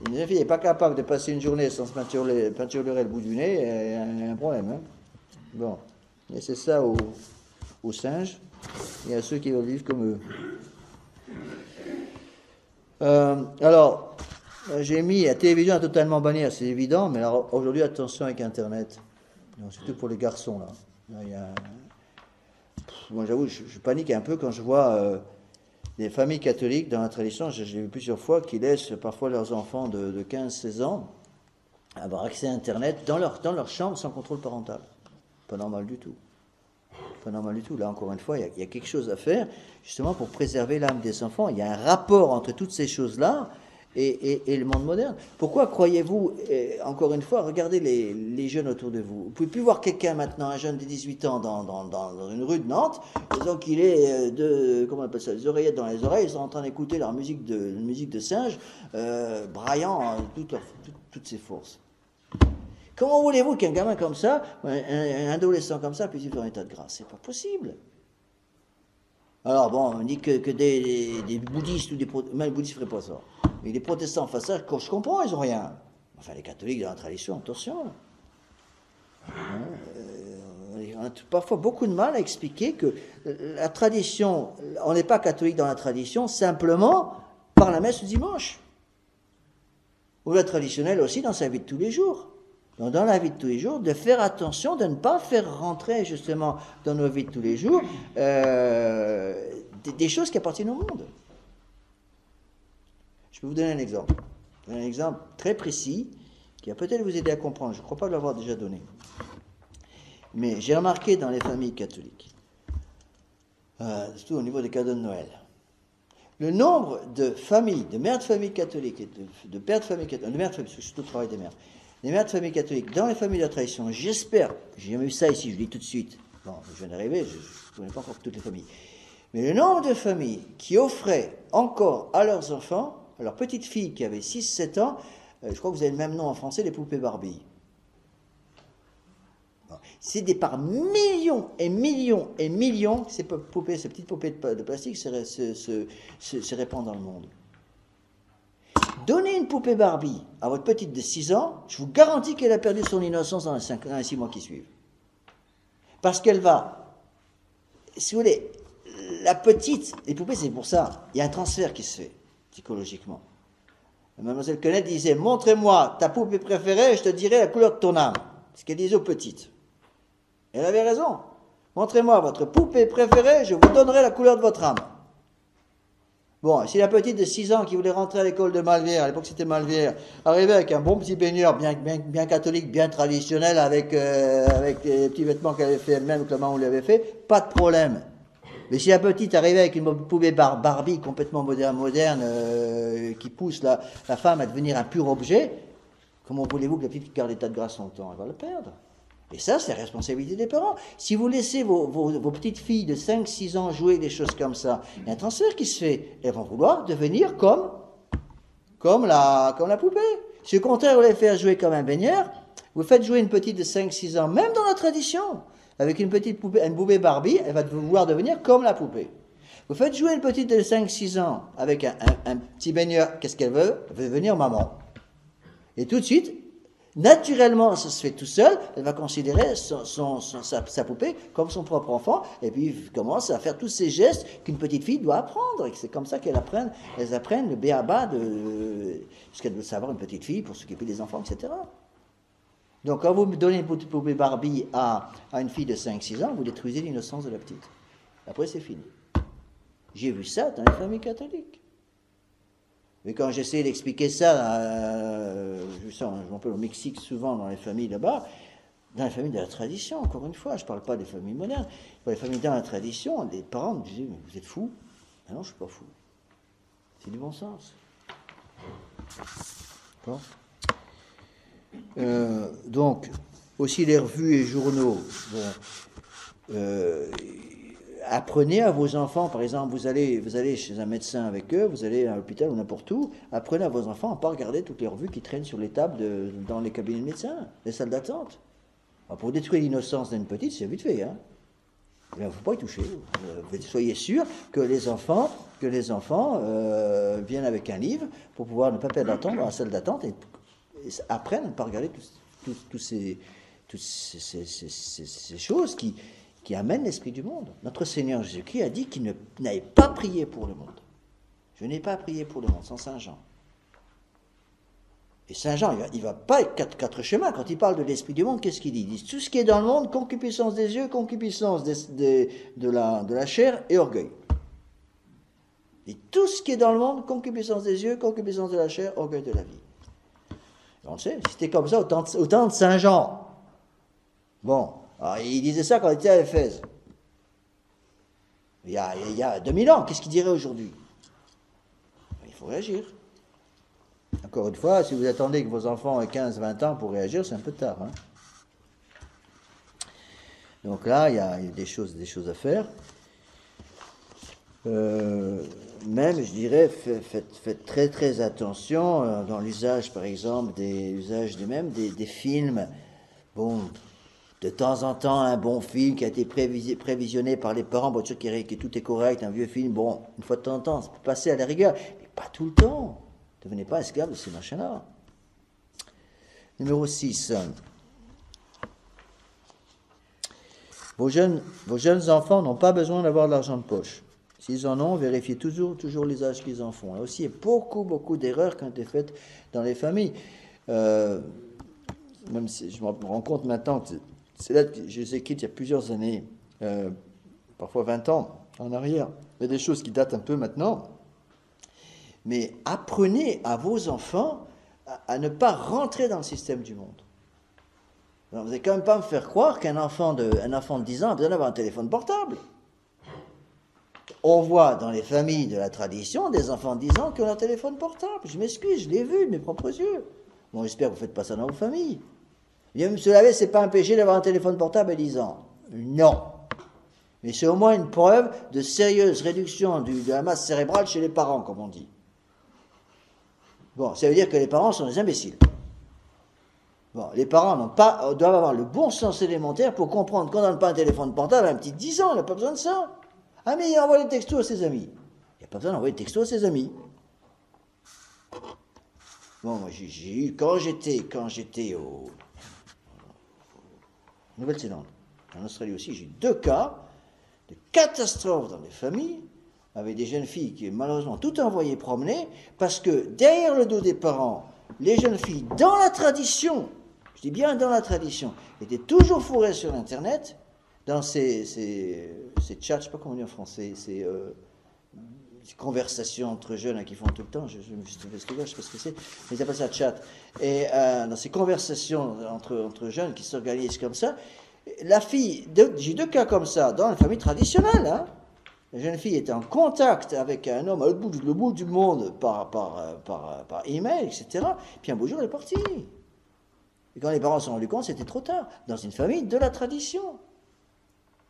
Une jeune fille n'est pas capable de passer une journée sans se peinturer le bout du nez, il y a un problème. Hein. Bon. Et c'est ça aux singes. Il y a ceux qui veulent vivre comme eux. Alors, j'ai mis la télévision à totalement bannir, c'est évident, mais alors aujourd'hui, attention avec Internet. Donc, surtout pour les garçons, là. Moi, j'avoue, je panique un peu quand je vois des familles catholiques dans la tradition, je l'ai vu plusieurs fois, qui laissent parfois leurs enfants de 15-16 ans avoir accès à Internet dans leur chambre sans contrôle parental. Pas normal du tout. Pas normal du tout. Là, encore une fois, il y a quelque chose à faire, justement, pour préserver l'âme des enfants. Il y a un rapport entre toutes ces choses-là et le monde moderne. Pourquoi croyez-vous, encore une fois, regardez les jeunes autour de vous. Vous ne pouvez plus voir quelqu'un maintenant, un jeune de 18 ans dans une rue de Nantes, disant qu'il est comment on appelle ça, des oreillettes dans les oreilles, ils sont en train d'écouter leur musique de singe, braillant toutes ses forces. Comment voulez-vous qu'un gamin comme ça, un adolescent comme ça, puisse vivre en état de grâce? C'est pas possible. Alors bon, on dit que des bouddhistes ou des protestants, même les bouddhistes ne feraient pas ça. Mais les protestants fassent ça, je comprends, ils n'ont rien. Enfin, les catholiques dans la tradition, attention. On a parfois beaucoup de mal à expliquer que la tradition, on n'est pas catholique dans la tradition, simplement par la messe du dimanche. Ou la traditionnelle aussi dans sa vie de tous les jours. Donc, dans la vie de tous les jours, de faire attention, de ne pas faire rentrer justement dans nos vies de tous les jours des choses qui appartiennent au monde. Je peux vous donner un exemple. Un exemple très précis qui va peut-être vous aider à comprendre. Je ne crois pas l'avoir déjà donné. Mais j'ai remarqué dans les familles catholiques, surtout au niveau des cadeaux de Noël, le nombre de familles, de mères de famille catholiques et de pères de famille catholiques, de mères de famille, parce que je suis tout le travail des mères, les mères de famille catholiques, dans les familles de la tradition, j'espère, j'ai jamais vu ça ici, je le dis tout de suite, bon, je viens d'arriver, je ne connais pas encore toutes les familles, mais le nombre de familles qui offraient encore à leurs enfants, à leurs petites filles qui avaient 6-7 ans, je crois que vous avez le même nom en français, les poupées Barbie. Bon, c'est des par millions et millions et millions, ces poupées, ces petites poupées de plastique se répandent dans le monde. Donnez une poupée Barbie à votre petite de 6 ans, je vous garantis qu'elle a perdu son innocence dans les 6 mois qui suivent. Parce qu'elle va, si vous voulez, la petite, les poupées c'est pour ça, il y a un transfert qui se fait, psychologiquement. Mademoiselle Quenette disait, montrez-moi ta poupée préférée et je te dirai la couleur de ton âme. C'est ce qu'elle disait aux petites. Elle avait raison. Montrez-moi votre poupée préférée, je vous donnerai la couleur de votre âme. Bon, si la petite de 6 ans qui voulait rentrer à l'école de Malvière, à l'époque c'était Malvière, arrivait avec un bon petit baigneur bien catholique, bien traditionnel, avec les petits vêtements qu'elle avait fait elle-même ou que la maman lui avait fait, pas de problème. Mais si la petite arrivait avec une poupée Barbie complètement moderne qui pousse la femme à devenir un pur objet, comment voulez-vous que la petite garde l'état de grâce longtemps? Elle va le perdre. Et ça, c'est la responsabilité des parents. Si vous laissez vos petites filles de 5-6 ans jouer des choses comme ça, il y a un transfert qui se fait. Elles vont vouloir devenir comme la poupée. Si au contraire, vous les faites jouer comme un baigneur, vous faites jouer une petite de 5-6 ans, même dans la tradition, avec une poupée Barbie, elle va vouloir devenir comme la poupée. Vous faites jouer une petite de 5-6 ans avec un petit baigneur, qu'est-ce qu'elle veut? Elle veut devenir maman. Et tout de suite, naturellement, ça se fait tout seul, elle va considérer sa poupée comme son propre enfant, et puis commence à faire tous ces gestes qu'une petite fille doit apprendre, et c'est comme ça qu'elles apprennent le b.a.-ba de ce qu'elle doit savoir une petite fille pour s'occuper des enfants, etc. Donc quand vous donnez une poupée Barbie à une fille de 5-6 ans, vous détruisez l'innocence de la petite. Après, c'est fini. J'ai vu ça dans les familles catholiques. Mais quand j'essayais d'expliquer ça, je m'en parle au Mexique souvent dans les familles là-bas, dans les familles de la tradition, encore une fois, je ne parle pas des familles modernes, dans les familles dans la tradition, les parents me disaient, mais vous êtes fous? Ah non, je ne suis pas fou. C'est du bon sens. Bon. Donc, aussi les revues et journaux. Bon, apprenez à vos enfants, par exemple, vous allez chez un médecin avec eux, vous allez à l'hôpital ou n'importe où, apprenez à vos enfants à ne pas regarder toutes les revues qui traînent sur les tables dans les cabinets de médecins, les salles d'attente. Alors, pour détruire l'innocence d'une petite, c'est vite fait, hein. Il ne faut pas y toucher. Soyez sûr que les enfants viennent avec un livre pour pouvoir ne pas perdre leur temps dans la salle d'attente et apprennent à ne pas regarder toutes ces choses qui qui amène l'esprit du monde. Notre Seigneur Jésus-Christ a dit qu'il n'avait pas prié pour le monde. Je n'ai pas prié pour le monde, sans Saint Jean. Et Saint Jean, il ne va pas quatre chemins. Quand il parle de l'esprit du monde, qu'est-ce qu'il dit? Il dit tout ce qui est dans le monde, concupiscence des yeux, concupiscence de la chair et orgueil. Et tout ce qui est dans le monde, concupiscence des yeux, concupiscence de la chair, orgueil de la vie. Et on le sait, c'était comme ça au temps de Saint Jean. Bon, alors, il disait ça quand il était à Éphèse. Il y a 2000 ans, qu'est-ce qu'il dirait aujourd'hui? Il faut réagir. Encore une fois, si vous attendez que vos enfants aient 15-20 ans pour réagir, c'est un peu tard. Hein. Donc là, il y a des choses à faire. Même, je dirais, faites très très attention dans l'usage, par exemple, des films. Bon, de temps en temps, un bon film qui a été prévisionné par les parents, bien sûr que tout est correct, un vieux film, bon, une fois de temps en temps, ça peut passer à la rigueur, mais pas tout le temps. Ne devenez pas esclave de ces machins-là. Numéro 6. Vos jeunes enfants n'ont pas besoin d'avoir de l'argent de poche. S'ils en ont, vérifiez toujours l'usage qu'ils en font. Là aussi, il y a beaucoup d'erreurs qui ont été faites dans les familles. Même si je me rends compte maintenant que c'est là que je les ai quittes il y a plusieurs années, parfois 20 ans en arrière. Il y a des choses qui datent un peu maintenant. Mais apprenez à vos enfants à ne pas rentrer dans le système du monde. Alors, vous n'allez quand même pas me faire croire qu'un enfant de 10 ans a besoin d'avoir un téléphone portable. On voit dans les familles de la tradition des enfants de 10 ans qui ont un téléphone portable. Je m'excuse, je l'ai vu de mes propres yeux. Bon, j'espère que vous ne faites pas ça dans vos familles. Bien, M. Lavet, c'est pas un péché d'avoir un téléphone portable à 10 ans. Non. Mais c'est au moins une preuve de sérieuse réduction de la masse cérébrale chez les parents, comme on dit. Bon, ça veut dire que les parents sont des imbéciles. Bon, les parents doivent avoir le bon sens élémentaire pour comprendre qu'on ne donne pas un téléphone portable à un petit de 10 ans, il n'a pas besoin de ça. Ah, mais il envoie des textos à ses amis. Il n'y a pas besoin d'envoyer des textos à ses amis. Bon, moi, j'ai eu, quand j'étais au Nouvelle-Zélande, en Australie aussi, j'ai eu 2 cas de catastrophes dans les familles, avec des jeunes filles qui, malheureusement, tout envoyé promener, parce que derrière le dos des parents, les jeunes filles, dans la tradition, je dis bien dans la tradition, étaient toujours fourrées sur Internet, dans ces chats, je ne sais pas comment on dit en français, ces conversations entre jeunes hein, qui font tout le temps, je ne sais pas ce que c'est, mais ils appellent ça chat. Et dans ces conversations entre jeunes qui s'organisent comme ça, la fille, j'ai 2 cas comme ça, dans la famille traditionnelle, hein. La jeune fille était en contact avec un homme à l'autre bout du monde par email, etc. Puis un beau jour, elle est partie. Et quand les parents se sont rendus compte, c'était trop tard. Dans une famille de la tradition.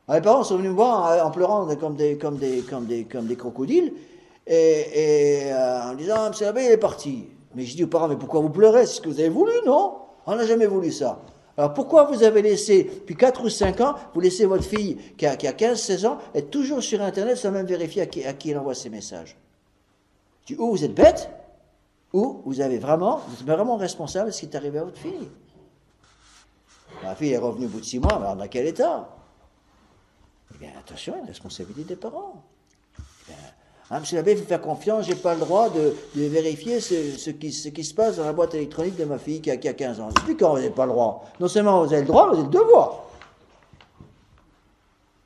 Alors, les parents sont venus me voir en pleurant comme des crocodiles et en disant, M. l'abbé, il est parti. Mais je dis aux parents, mais pourquoi vous pleurez? C'est ce que vous avez voulu, non? On n'a jamais voulu ça. Alors pourquoi vous avez laissé, depuis 4 ou 5 ans, vous laissez votre fille qui a 15-16 ans être toujours sur Internet sans même vérifier à qui elle envoie ses messages? Je dis, ou vous êtes bête, ou vous êtes vraiment responsable de ce qui est arrivé à votre fille. Ma fille est revenue au bout de 6 mois, mais alors dans quel état? Eh bien attention, il y a une responsabilité des parents. Eh bien, monsieur l'abbé, il faut faire confiance, j'ai pas le droit de vérifier ce qui se passe dans la boîte électronique de ma fille qui a 15 ans. Depuis quand vous n'avez pas le droit? Non seulement vous avez le droit, vous avez le devoir.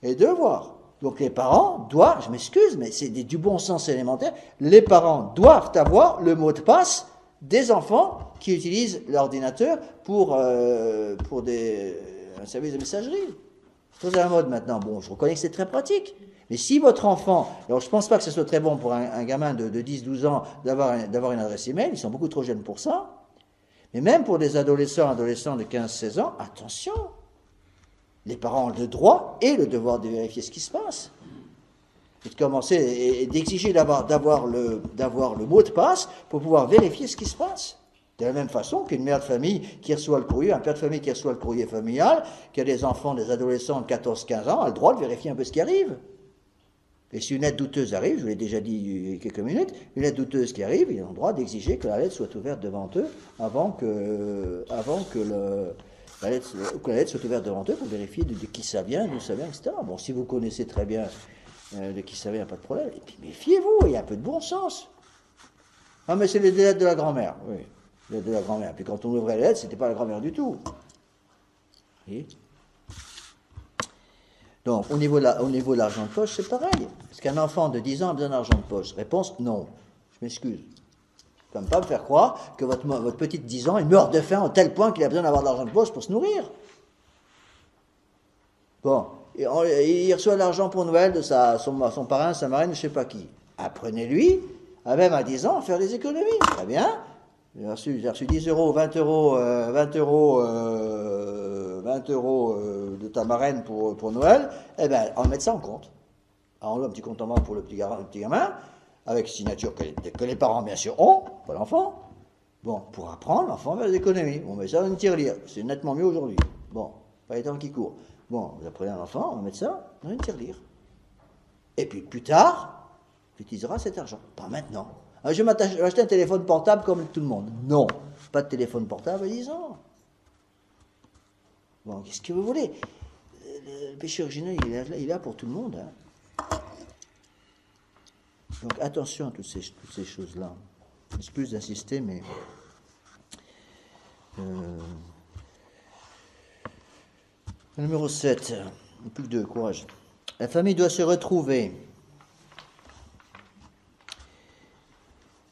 Et devoir. Donc les parents doivent, je m'excuse, mais c'est du bon sens élémentaire, les parents doivent avoir le mot de passe des enfants qui utilisent l'ordinateur pour un service de messagerie. C'est très à la mode maintenant. Bon, je reconnais que c'est très pratique. Mais si votre enfant, alors je ne pense pas que ce soit très bon pour un gamin de 10-12 ans d'avoir une adresse email, ils sont beaucoup trop jeunes pour ça. Mais même pour des adolescents de 15-16 ans, attention, les parents ont le droit et le devoir de vérifier ce qui se passe. Et de commencer et d'exiger d'avoir le mot de passe pour pouvoir vérifier ce qui se passe. De la même façon qu'une mère de famille qui reçoit le courrier, un père de famille qui reçoit le courrier familial, qui a des enfants, des adolescents de 14-15 ans, a le droit de vérifier un peu ce qui arrive. Et si une lettre douteuse arrive, je vous l'ai déjà dit il y a quelques minutes, une lettre douteuse qui arrive, ils ont le droit d'exiger que la lettre soit ouverte devant eux avant que La lettre soit ouverte devant eux pour vérifier de qui ça vient, d'où ça vient, etc. Bon, si vous connaissez très bien de qui ça vient, pas de problème. Et puis méfiez-vous, il y a un peu de bon sens. Ah, mais c'est les lettres de la grand-mère. Oui, les lettres de la grand-mère. Puis quand on ouvrait les lettres, c'était pas la grand-mère du tout. Vous voyez ? Donc, au niveau de l'argent de poche, c'est pareil. Est-ce qu'un enfant de 10 ans a besoin d'argent de poche? Réponse, non. Je m'excuse. Vous ne pouvez pas me faire croire que votre petite 10 ans, il meurt de faim au tel point qu'il a besoin d'avoir de l'argent de poche pour se nourrir. Bon, il reçoit de l'argent pour Noël de son parrain, sa marraine, je ne sais pas qui. Apprenez-lui, même à 10 ans, à faire des économies. Très bien. J'ai reçu 10 euros, 20 euros, 20 euros de ta marraine pour Noël. Eh bien, on va mettre ça en compte. Alors, on a un petit compte en banque pour le petit gamin, avec signature que les parents, bien sûr, ont, pas l'enfant. Bon, pour apprendre, l'enfant va faire des économies. On met ça dans une tirelire. C'est nettement mieux aujourd'hui. Bon, pas les temps qui courent. Bon, vous apprenez un enfant, on va mettre ça dans une tirelire. Et puis, plus tard, tu utiliseras cet argent. Pas maintenant. Alors, je vais acheter un téléphone portable comme tout le monde. Non, pas de téléphone portable à 10 ans. Bon, qu'est-ce que vous voulez? Le péché originel, il est là pour tout le monde. Hein. Donc, attention à toutes ces choses-là. Excuse d'insister, mais... Numéro 7. Plus que 2, courage. La famille doit se retrouver.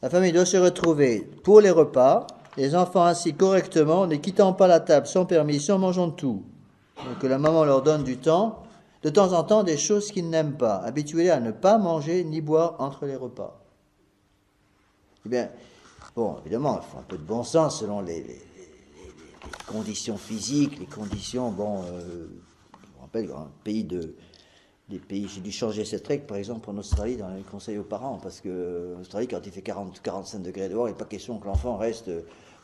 La famille doit se retrouver pour les repas, les enfants assis correctement, ne quittant pas la table sans permission, mangeant tout. Donc que la maman leur donne de temps en temps, des choses qu'ils n'aiment pas. Habituez-les à ne pas manger ni boire entre les repas. Eh bien, bon, évidemment, il faut un peu de bon sens selon les conditions physiques, les conditions, bon, je me rappelle, des pays, j'ai dû changer cette règle, par exemple, en Australie, dans les conseils aux parents, parce que en Australie, quand il fait 40-45 degrés dehors, il n'est pas question que l'enfant reste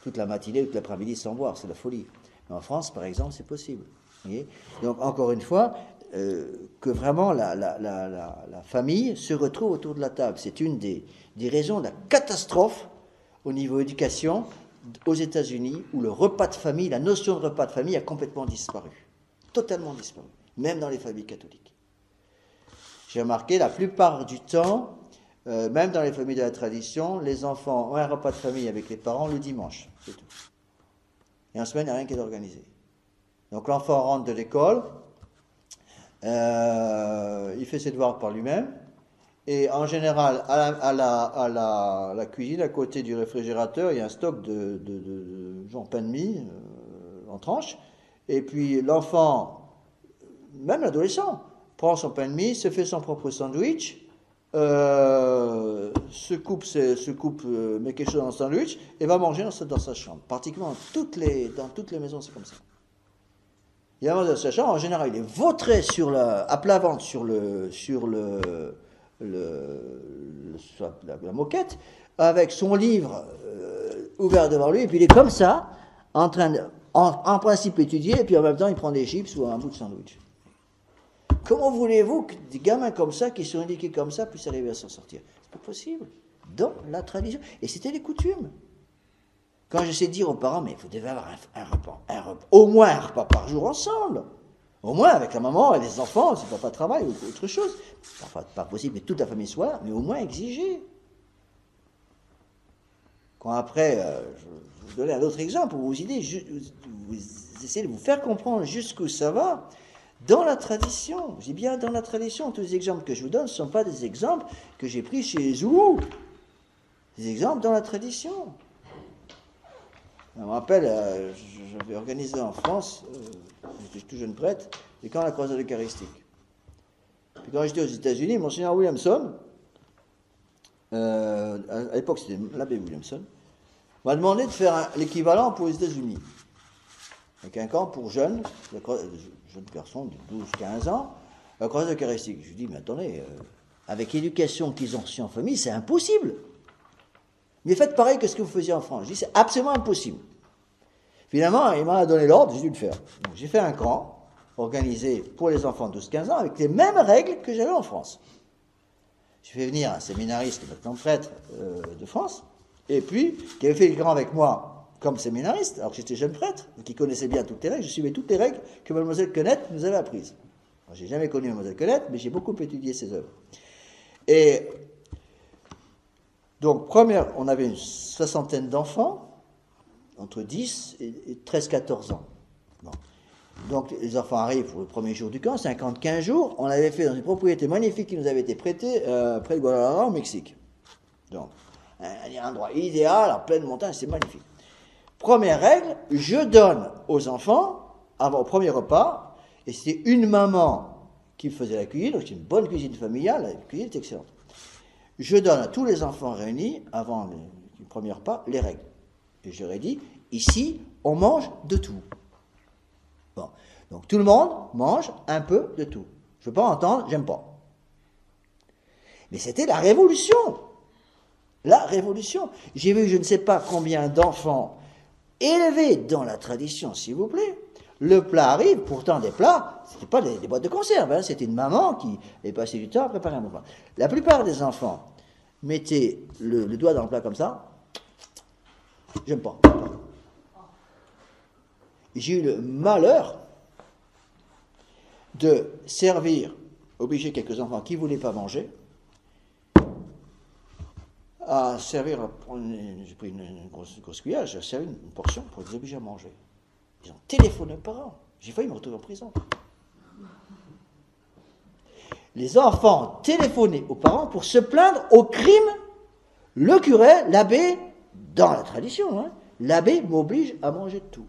toute la matinée, toute l'après-midi sans boire, c'est la folie. Mais en France, par exemple, c'est possible. Vous voyez. Donc, encore une fois, que vraiment la famille se retrouve autour de la table. C'est une des raisons de la catastrophe au niveau éducation aux États-Unis, où le repas de famille, la notion de repas de famille a complètement disparu. Totalement disparu. Même dans les familles catholiques. J'ai remarqué, la plupart du temps, même dans les familles de la tradition, les enfants ont un repas de famille avec les parents le dimanche. C'est tout. Et en semaine, il n'y a rien qui est organisé. Donc l'enfant rentre de l'école, il fait ses devoirs par lui-même, et en général, à la cuisine, à côté du réfrigérateur, il y a un stock de genre pain de mie en tranches, et puis l'enfant, même l'adolescent, prend son pain de mie, se fait son propre sandwich, se coupe, met quelque chose dans le sandwich, et va manger dans sa chambre. Pratiquement dans toutes les maisons, c'est comme ça. Il avance dans sa chambre, en général, il est vautré à plat ventre sur la moquette, avec son livre ouvert devant lui, et puis il est comme ça, en train en principe étudier, et puis en même temps il prend des chips ou un bout de sandwich. Comment voulez-vous que des gamins comme ça, qui sont éduqués comme ça, puissent arriver à s'en sortir? C'est pas possible. Dans la tradition. Et c'était les coutumes. Quand j'essaie de dire aux parents, mais vous devez avoir un repas, au moins un repas par jour ensemble. Au moins avec la maman et les enfants, si papa travaille ou autre chose. Parfois, pas possible que toute la famille soit là, mais au moins exiger. Quand après, je vais vous donner un autre exemple pour vous essayez de vous faire comprendre jusqu'où ça va. Dans la tradition, je dis bien dans la tradition, tous les exemples que je vous donne ne sont pas des exemples que j'ai pris chez Zoulou. Des exemples dans la tradition. Je me rappelle, j'avais organisé en France, j'étais tout jeune prêtre, et quand la croisade eucharistique. Puis quand j'étais aux États-Unis, Monseigneur Williamson, à l'époque c'était l'abbé Williamson, m'a demandé de faire l'équivalent pour les États-Unis. Avec un camp pour jeunes garçons de 12-15 ans, la croisade eucharistique. Je lui dis, mais attendez, avec l'éducation qu'ils ont reçue en famille, c'est impossible. Mais faites pareil que ce que vous faisiez en France. Je dis, c'est absolument impossible. Finalement, il m'a donné l'ordre, j'ai dû le faire. Donc, j'ai fait un camp organisé pour les enfants de 12-15 ans avec les mêmes règles que j'avais en France. J'ai fait venir un séminariste, maintenant prêtre de France, et puis qui avait fait le camp avec moi comme séminariste, alors que j'étais jeune prêtre, qui connaissait bien toutes les règles, je suivais toutes les règles que Mademoiselle Quenette nous avait apprises. Je n'ai jamais connu Mademoiselle Quenette, mais j'ai beaucoup étudié ses œuvres. Et donc, on avait une soixantaine d'enfants, entre 10 et 13-14 ans. Bon. Donc, les enfants arrivent pour le premier jour du camp, 50-15 jours. On l'avait fait dans une propriété magnifique qui nous avait été prêtée près de Guadalajara, au Mexique. Donc, un endroit idéal, en pleine montagne, c'est magnifique. Première règle, je donne aux enfants, avant au premier repas, et c'était une maman qui faisait la cuisine, donc c'est une bonne cuisine familiale, la cuisine est excellente. Je donne à tous les enfants réunis, avant le premier repas, les règles. Et je leur ai dit, ici, on mange de tout. Bon. Donc tout le monde mange un peu de tout. Je ne veux pas entendre, j'aime pas. Mais c'était la révolution. La révolution. J'ai vu je ne sais pas combien d'enfants élevés dans la tradition, s'il vous plaît. Le plat arrive, pourtant des plats, ce n'était pas des boîtes de conserve, hein, c'était une maman qui est passée du temps à préparer un repas. La plupart des enfants mettaient le doigt dans le plat comme ça. J'aime pas. J'ai eu le malheur de obliger quelques enfants qui ne voulaient pas manger, à servir, j'ai pris une grosse cuillère, j'ai servi une portion pour les obliger à manger. Ils ont téléphoné aux parents. J'ai failli me retrouver en prison. Les enfants téléphonaient aux parents pour se plaindre au crime. Le curé, l'abbé, dans la tradition, hein, l'abbé m'oblige à manger tout.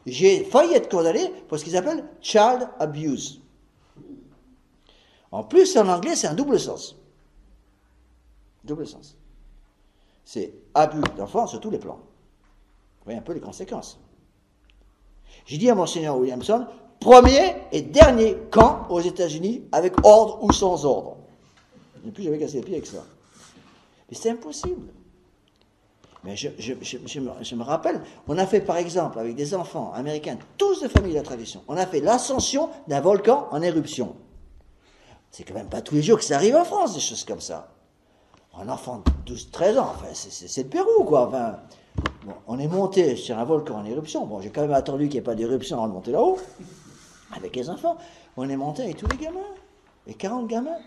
J'ai failli être condamné pour ce qu'ils appellent child abuse. En plus, en anglais, c'est un double sens. Double sens. C'est abus d'enfants sur tous les plans. Vous voyez un peu les conséquences. J'ai dit à Monseigneur Williamson, premier et dernier camp aux États-Unis avec ordre ou sans ordre. Je n'ai plus jamais cassé les pieds avec ça. Mais c'est impossible. Mais je me rappelle, on a fait par exemple avec des enfants américains, tous de famille de la tradition, on a fait l'ascension d'un volcan en éruption. C'est quand même pas tous les jours que ça arrive en France, des choses comme ça. Un enfant de 12-13 ans, enfin, c'est le Pérou, quoi. Enfin, bon, on est monté sur un volcan en éruption. Bon, j'ai quand même attendu qu'il n'y ait pas d'éruption avant de monter là-haut, avec les enfants. On est monté avec tous les gamins, les 40 gamins.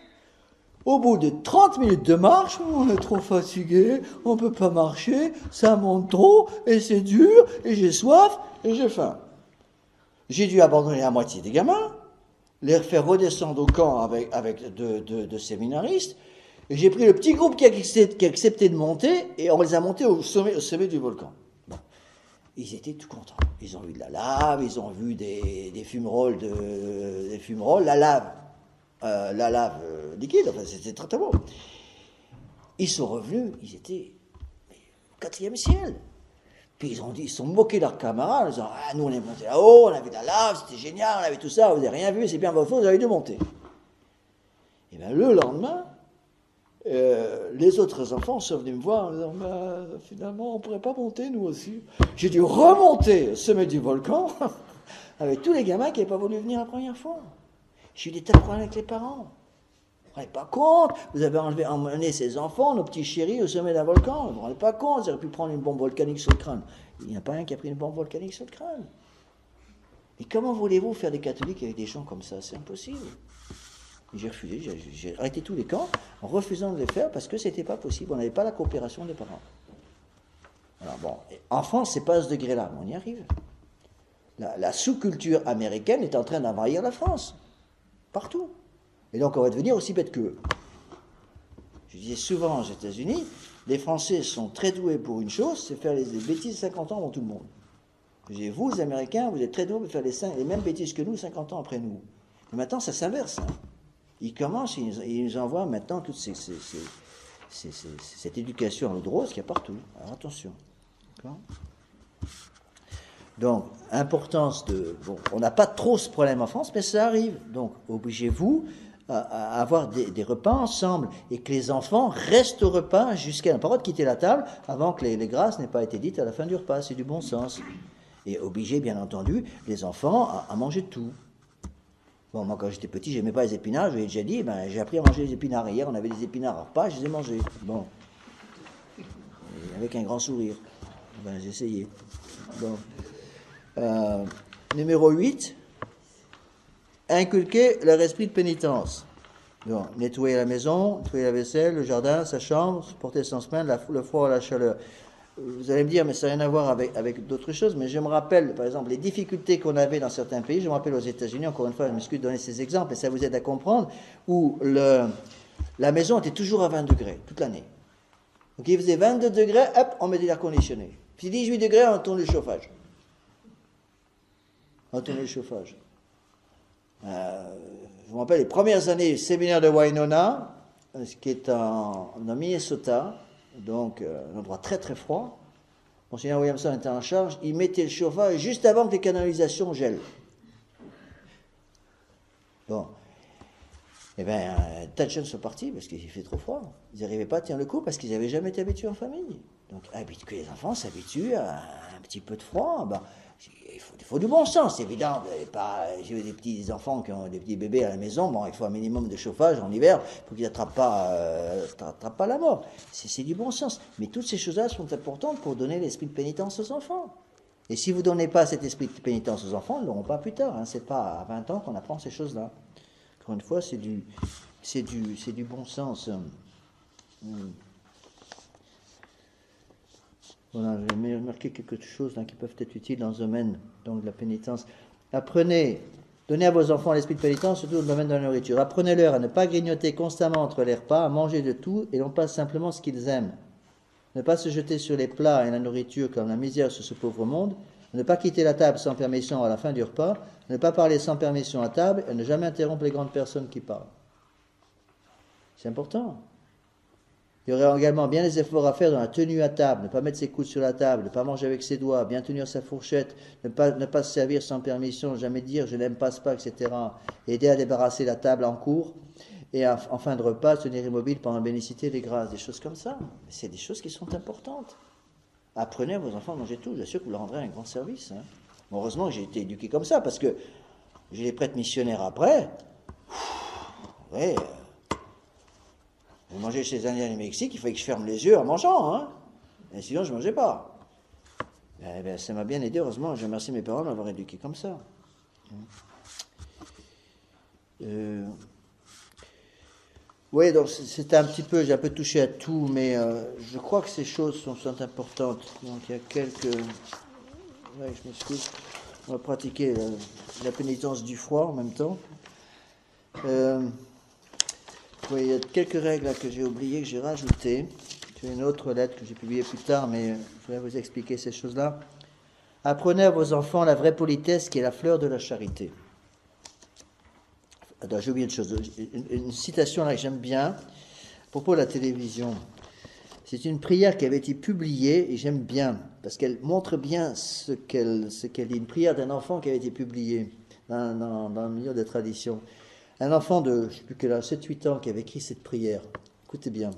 Au bout de 30 minutes de marche, on est trop fatigué, on ne peut pas marcher, ça monte trop, et c'est dur, et j'ai soif, et j'ai faim. J'ai dû abandonner la moitié des gamins, les faire redescendre au camp avec deux séminaristes, et j'ai pris le petit groupe qui a accepté de monter, et on les a montés au sommet du volcan. Bon. Ils étaient tout contents. Ils ont vu de la lave, ils ont vu des fumerolles, la lave liquide, enfin, c'était très très beau. Ils sont revenus, ils étaient au 4e ciel. Puis ils sont moqués de leurs camarades en disant, ah, nous on est montés là-haut, on a vu de la lave, c'était génial, on avait tout ça, vous n'avez rien vu, c'est bien votre faute, vous avez dû monter. Et bien le lendemain, les autres enfants sont venus me voir en disant, finalement on ne pourrait pas monter nous aussi. J'ai dû remonter au sommet du volcan avec tous les gamins qui n'avaient pas voulu venir la première fois. J'ai eu des tas de problèmes avec les parents. Vous ne vous rendez pas compte, vous avez emmené ces enfants, nos petits chéris, au sommet d'un volcan. Vous ne vous rendez pas compte, vous auriez pu prendre une bombe volcanique sur le crâne. Il n'y a pas un qui a pris une bombe volcanique sur le crâne. Et comment voulez-vous faire des catholiques avec des gens comme ça? C'est impossible. Et j'ai refusé, j'ai arrêté tous les camps en refusant de les faire parce que ce n'était pas possible. On n'avait pas la coopération des parents. Alors bon, en France, ce n'est pas à ce degré-là, mais on y arrive. La sous-culture américaine est en train d'envahir la France. Partout. Et donc on va devenir aussi bête qu'eux. Je disais souvent aux États-Unis, les Français sont très doués pour une chose, c'est faire les bêtises 50 ans avant tout le monde. Je disais, vous, les Américains, vous êtes très doués pour faire les mêmes bêtises que nous 50 ans après nous. Et maintenant, ça s'inverse. Hein. Ils commencent, ils nous envoient maintenant toute cette éducation à l'eau de rose qu'il y a partout. Alors attention. D'accord ? Donc, importance de... Bon, on n'a pas trop ce problème en France, mais ça arrive. Donc, obligez-vous à avoir des repas ensemble et que les enfants restent au repas jusqu'à... On n'a pas le droit de quitter la table avant que les grâces n'aient pas été dites à la fin du repas. C'est du bon sens. Et obligez, bien entendu, les enfants à manger tout. Bon, moi, quand j'étais petit, j'aimais pas les épinards. Je vous ai déjà dit, j'ai appris à manger les épinards. Hier, on avait des épinards à repas, je les ai mangés. Bon. avec un grand sourire. Ben, j'ai essayé. Bon. Numéro 8, inculquer leur esprit de pénitence. Bon, nettoyer la maison, nettoyer la vaisselle, le jardin, sa chambre, porter sans semaine, le froid et la chaleur. Vous allez me dire, mais ça n'a rien à voir avec d'autres choses, mais je me rappelle, par exemple, les difficultés qu'on avait dans certains pays. Je me rappelle aux États-Unis, encore une fois, je m'excuse de donner ces exemples, et ça vous aide à comprendre, où la maison était toujours à 20 degrés, toute l'année. Donc il faisait 22 degrés, hop, on mettait l'air conditionné. Puis 18 degrés, on tourne le chauffage. Je me rappelle les premières années du séminaire de Winona, ce qui est en Minnesota, donc un endroit très très froid. Monseigneur Williamson était en charge, il mettait le chauffage juste avant que les canalisations gèlent. Bon. Eh bien, tas de jeunes sont partis parce qu'il fait trop froid. Ils n'arrivaient pas à tenir le coup parce qu'ils n'avaient jamais été habitués en famille. Donc, que les enfants s'habituent à un petit peu de froid. Ben, il faut du bon sens, évident. J'ai des petits enfants qui ont des petits bébés à la maison. Bon, il faut un minimum de chauffage en hiver pour qu'ils n'attrapent pas la mort. C'est du bon sens. Mais toutes ces choses-là sont importantes pour donner l'esprit de pénitence aux enfants. Et si vous ne donnez pas cet esprit de pénitence aux enfants, ils ne l'auront pas plus tard. Hein. Ce n'est pas à 20 ans qu'on apprend ces choses-là. Encore une fois, c'est du bon sens. Voilà, j'ai remarqué quelque chose qui peuvent être utiles dans le domaine donc, de la pénitence. Donnez à vos enfants l'esprit de pénitence, surtout dans le domaine de la nourriture. Apprenez-leur à ne pas grignoter constamment entre les repas, à manger de tout et non pas simplement ce qu'ils aiment. Ne pas se jeter sur les plats et la nourriture comme la misère sur ce pauvre monde. Ne pas quitter la table sans permission à la fin du repas. Ne pas parler sans permission à table et ne jamais interrompre les grandes personnes qui parlent. C'est important. Il y aurait également bien des efforts à faire dans la tenue à table, ne pas mettre ses coudes sur la table, ne pas manger avec ses doigts, bien tenir sa fourchette, ne pas se servir sans permission, jamais dire je n'aime pas ce pas, etc. Aider à débarrasser la table en cours et en fin de repas, tenir immobile pendant la bénicité des grâces, des choses comme ça. C'est des choses qui sont importantes. Apprenez à vos enfants à manger tout, j'assure que vous leur rendrez un grand service. Hein. Bon, heureusement, j'ai été éduqué comme ça, parce que j'ai les prêtres missionnaires après. Ouais. Vous mangez chez les Indiens du Mexique, il fallait que je ferme les yeux en mangeant, hein. Et sinon, je ne mangeais pas. Eh bien, ça m'a bien aidé, heureusement. Je remercie mes parents de m'avoir éduqué comme ça. Oui, donc c'était un petit peu, j'ai un peu touché à tout, mais je crois que ces choses sont importantes. Donc il y a quelques... Ouais, je m'excuse. On va pratiquer la pénitence du froid en même temps. Oui, il y a quelques règles là, que j'ai oubliées, que j'ai rajoutées. J'ai une autre lettre que j'ai publiée plus tard, mais je vais vous expliquer ces choses-là. Apprenez à vos enfants la vraie politesse qui est la fleur de la charité. Attends, j'ai oublié une chose. Une citation là que j'aime bien, à propos de la télévision. C'est une prière qui avait été publiée, et j'aime bien, parce qu'elle montre bien ce qu'elle dit. Une prière d'un enfant qui avait été publiée dans le milieu des traditions. Un enfant de, je ne sais plus quel âge, 7-8 ans, qui avait écrit cette prière. Écoutez bien.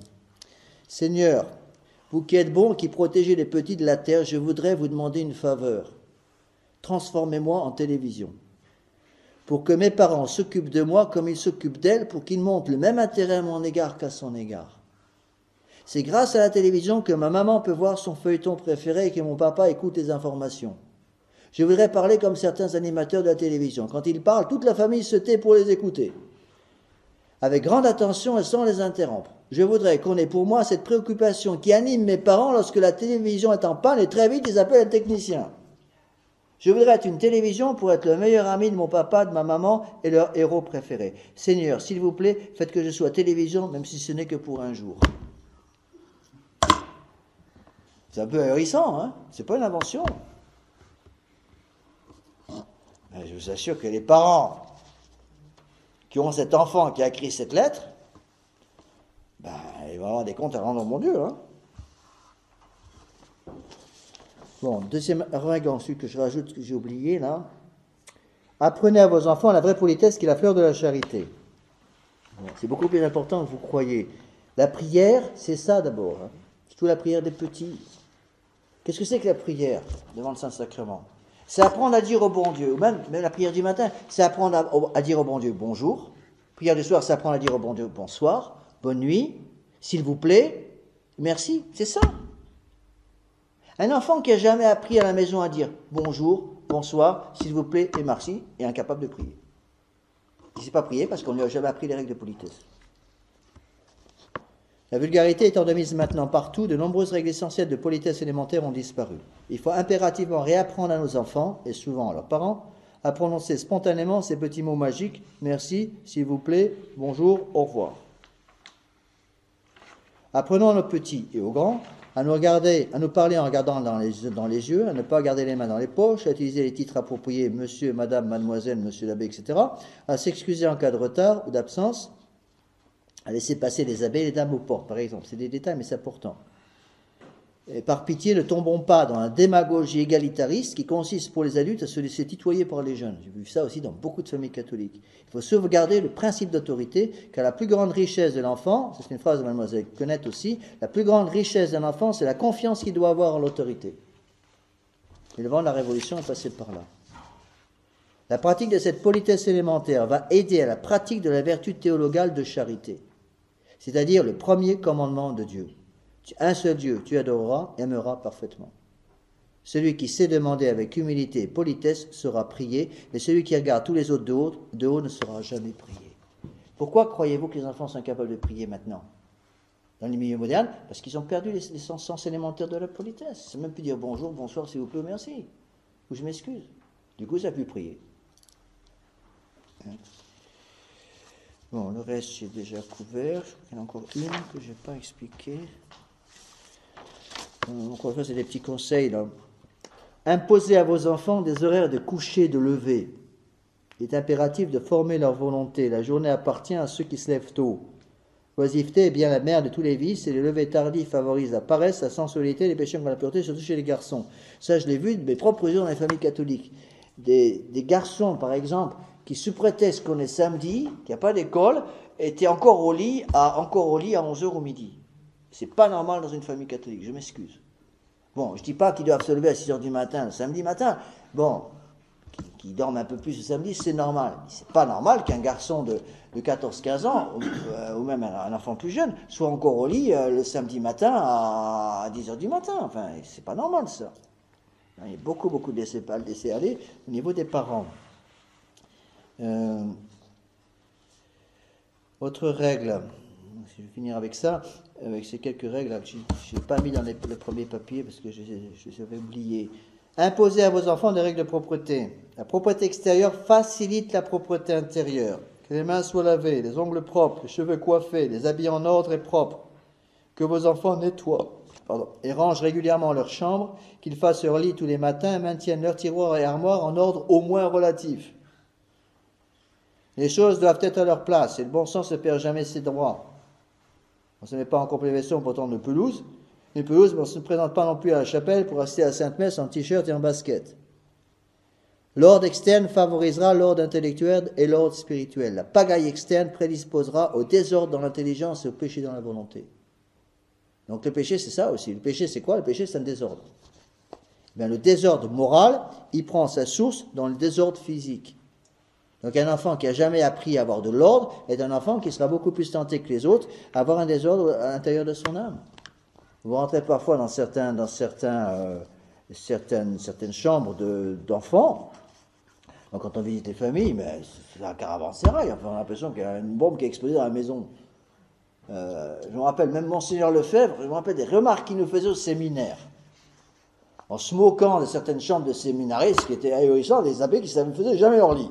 Seigneur, vous qui êtes bon, qui protégez les petits de la terre, je voudrais vous demander une faveur. Transformez-moi en télévision. Pour que mes parents s'occupent de moi comme ils s'occupent d'elle, pour qu'ils montrent le même intérêt à mon égard qu'à son égard. C'est grâce à la télévision que ma maman peut voir son feuilleton préféré et que mon papa écoute les informations. Je voudrais parler comme certains animateurs de la télévision. Quand ils parlent, toute la famille se tait pour les écouter. Avec grande attention et sans les interrompre. Je voudrais qu'on ait pour moi cette préoccupation qui anime mes parents lorsque la télévision est en panne et très vite ils appellent un technicien. Je voudrais être une télévision pour être le meilleur ami de mon papa, de ma maman et leur héros préféré. Seigneur, s'il vous plaît, faites que je sois télévision, même si ce n'est que pour un jour. C'est un peu ahurissant, hein? C'est pas une invention. Mais je vous assure que les parents qui ont cet enfant qui a écrit cette lettre, ben, ils vont avoir des comptes à rendre au bon Dieu, hein? Bon, deuxième règle ensuite que je rajoute, que j'ai oublié là. Apprenez à vos enfants la vraie politesse qui est la fleur de la charité. Bon, c'est beaucoup plus important que vous croyez. La prière, c'est ça d'abord. Hein. Surtout la prière des petits. Qu'est-ce que c'est que la prière devant le Saint-Sacrement? C'est apprendre à dire au bon Dieu. Ou même la prière du matin, c'est apprendre à dire au bon Dieu bonjour. Prière du soir, c'est apprendre à dire au bon Dieu bonsoir, bonne nuit, s'il vous plaît, merci. C'est ça. Un enfant qui n'a jamais appris à la maison à dire bonjour, bonsoir, s'il vous plaît et merci, est incapable de prier. Il ne sait pas prier parce qu'on ne lui a jamais appris les règles de politesse. La vulgarité étant de mise maintenant partout, de nombreuses règles essentielles de politesse élémentaire ont disparu. Il faut impérativement réapprendre à nos enfants, et souvent à leurs parents, à prononcer spontanément ces petits mots magiques « merci, s'il vous plaît, bonjour, au revoir ». Apprenons à nos petits et aux grands à nous parler en regardant dans les yeux, à ne pas garder les mains dans les poches, à utiliser les titres appropriés « monsieur, madame, mademoiselle, monsieur l'abbé », etc., à s'excuser en cas de retard ou d'absence, à laisser passer les abbés et les dames aux portes, par exemple. C'est des détails, mais c'est important. Et par pitié, ne tombons pas dans la démagogie égalitariste qui consiste pour les adultes à se laisser tutoyer par les jeunes. J'ai vu ça aussi dans beaucoup de familles catholiques. Il faut sauvegarder le principe d'autorité, car la plus grande richesse de l'enfant, c'est une phrase de Mademoiselle Connaître aussi, la plus grande richesse d'un enfant, c'est la confiance qu'il doit avoir en l'autorité. Et le vent de la Révolution est passé par là. La pratique de cette politesse élémentaire va aider à la pratique de la vertu théologale de charité, c'est-à-dire le premier commandement de Dieu. Un seul Dieu, tu adoreras, aimeras parfaitement. Celui qui sait demander avec humilité et politesse sera prié, mais celui qui regarde tous les autres de haut ne sera jamais prié. Pourquoi croyez-vous que les enfants sont incapables de prier maintenant dans les milieux modernes? Parce qu'ils ont perdu les sens élémentaires de la politesse. Ils ne savent même plus dire bonjour, bonsoir, s'il vous plaît, merci. Ou je m'excuse. Du coup, ça n'a plus prier. Bon, le reste, j'ai déjà couvert. Il y en a encore une que je n'ai pas expliquée. Encore une fois, c'est des petits conseils, là. Imposez à vos enfants des horaires de coucher et de lever. Il est impératif de former leur volonté. La journée appartient à ceux qui se lèvent tôt. L'oisiveté est bien la mère de tous les vices et le lever tardif favorise la paresse, la sensualité, les péchés contre la pureté, surtout chez les garçons. Ça, je l'ai vu de mes propres yeux dans les familles catholiques. Des garçons, par exemple, qui sous prétexte qu'on est samedi, qu'il n'y a pas d'école, étaient encore au lit à 11h au midi. C'est pas normal dans une famille catholique, je m'excuse. Bon, je dis pas qu'ils doivent se lever à 6h du matin, le samedi matin. Bon, qu'ils dorment un peu plus le samedi, c'est normal. C'est pas normal qu'un garçon de 14-15 ans, ou même un enfant plus jeune, soit encore au lit le samedi matin à 10h du matin. Enfin, c'est pas normal ça. Il y a beaucoup de laisser aller au niveau des parents. Autre règle, je vais finir avec ça, avec ces quelques règles que je n'ai pas mis dans le premier papier parce que je les avais oubliées. Imposez à vos enfants des règles de propreté. La propreté extérieure facilite la propreté intérieure. Que les mains soient lavées, les ongles propres, les cheveux coiffés, les habits en ordre et propres. Que vos enfants nettoient et rangent régulièrement leur chambre, qu'ils fassent leur lit tous les matins et maintiennent leurs tiroirs et armoires en ordre au moins relatif. Les choses doivent être à leur place et le bon sens ne perd jamais ses droits. On ne se met pas en complétion pour tendre de pelouse. Une pelouse, on ne se présente pas non plus à la chapelle pour assister à la Sainte-Messe en t-shirt et en basket. L'ordre externe favorisera l'ordre intellectuel et l'ordre spirituel. La pagaille externe prédisposera au désordre dans l'intelligence et au péché dans la volonté. Donc le péché, c'est ça aussi. Le péché, c'est quoi? Le péché, c'est un désordre. Bien, le désordre moral, il prend sa source dans le désordre physique. Donc un enfant qui n'a jamais appris à avoir de l'ordre est un enfant qui sera beaucoup plus tenté que les autres à avoir un désordre à l'intérieur de son âme. Vous rentrez parfois dans certaines chambres d'enfants. Donc quand on visite les familles, mais c'est un caravansérail. Enfin, on a l'impression qu'il y a une bombe qui a explosé dans la maison. Je me rappelle, même Monseigneur Lefebvre, je me rappelle des remarques qu'il nous faisait au séminaire. En se moquant de certaines chambres de séminaristes qui étaient ahurissants, des abbés qui ne faisaient jamais leur lit.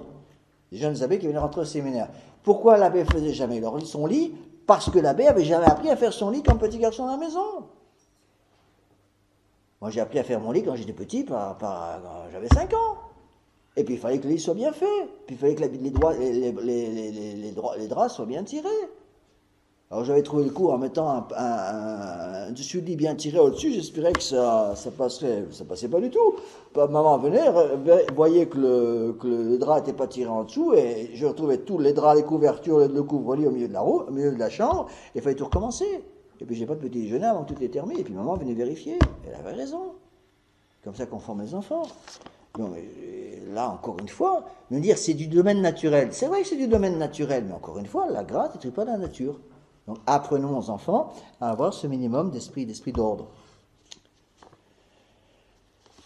Des jeunes abbés qui venaient rentrer au séminaire. Pourquoi l'abbé ne faisait jamais son lit? Parce que l'abbé n'avait jamais appris à faire son lit comme petit garçon à la maison. Moi, j'ai appris à faire mon lit quand j'étais petit, quand j'avais 5 ans. Et puis, il fallait que le lit soit bien fait. Puis, il fallait que les draps soient bien tirés. Alors, j'avais trouvé le coup en mettant un dessus de lit bien tiré au-dessus. J'espérais que ça passerait. Ça passait pas du tout. Maman venait, voyait que le drap n'était pas tiré en dessous, et je retrouvais tous les draps, les couvertures, le couvre-lit au milieu de la chambre, et il fallait tout recommencer. Et puis j'ai pas de petit déjeuner avant que tout ait terminé, et puis maman venait vérifier. Elle avait raison. Comme ça qu'on forme les enfants. Donc, là, encore une fois, me dire c'est du domaine naturel. C'est vrai que c'est du domaine naturel, mais encore une fois, la grâce n'est pas de la nature. Donc apprenons aux enfants à avoir ce minimum d'esprit d'ordre.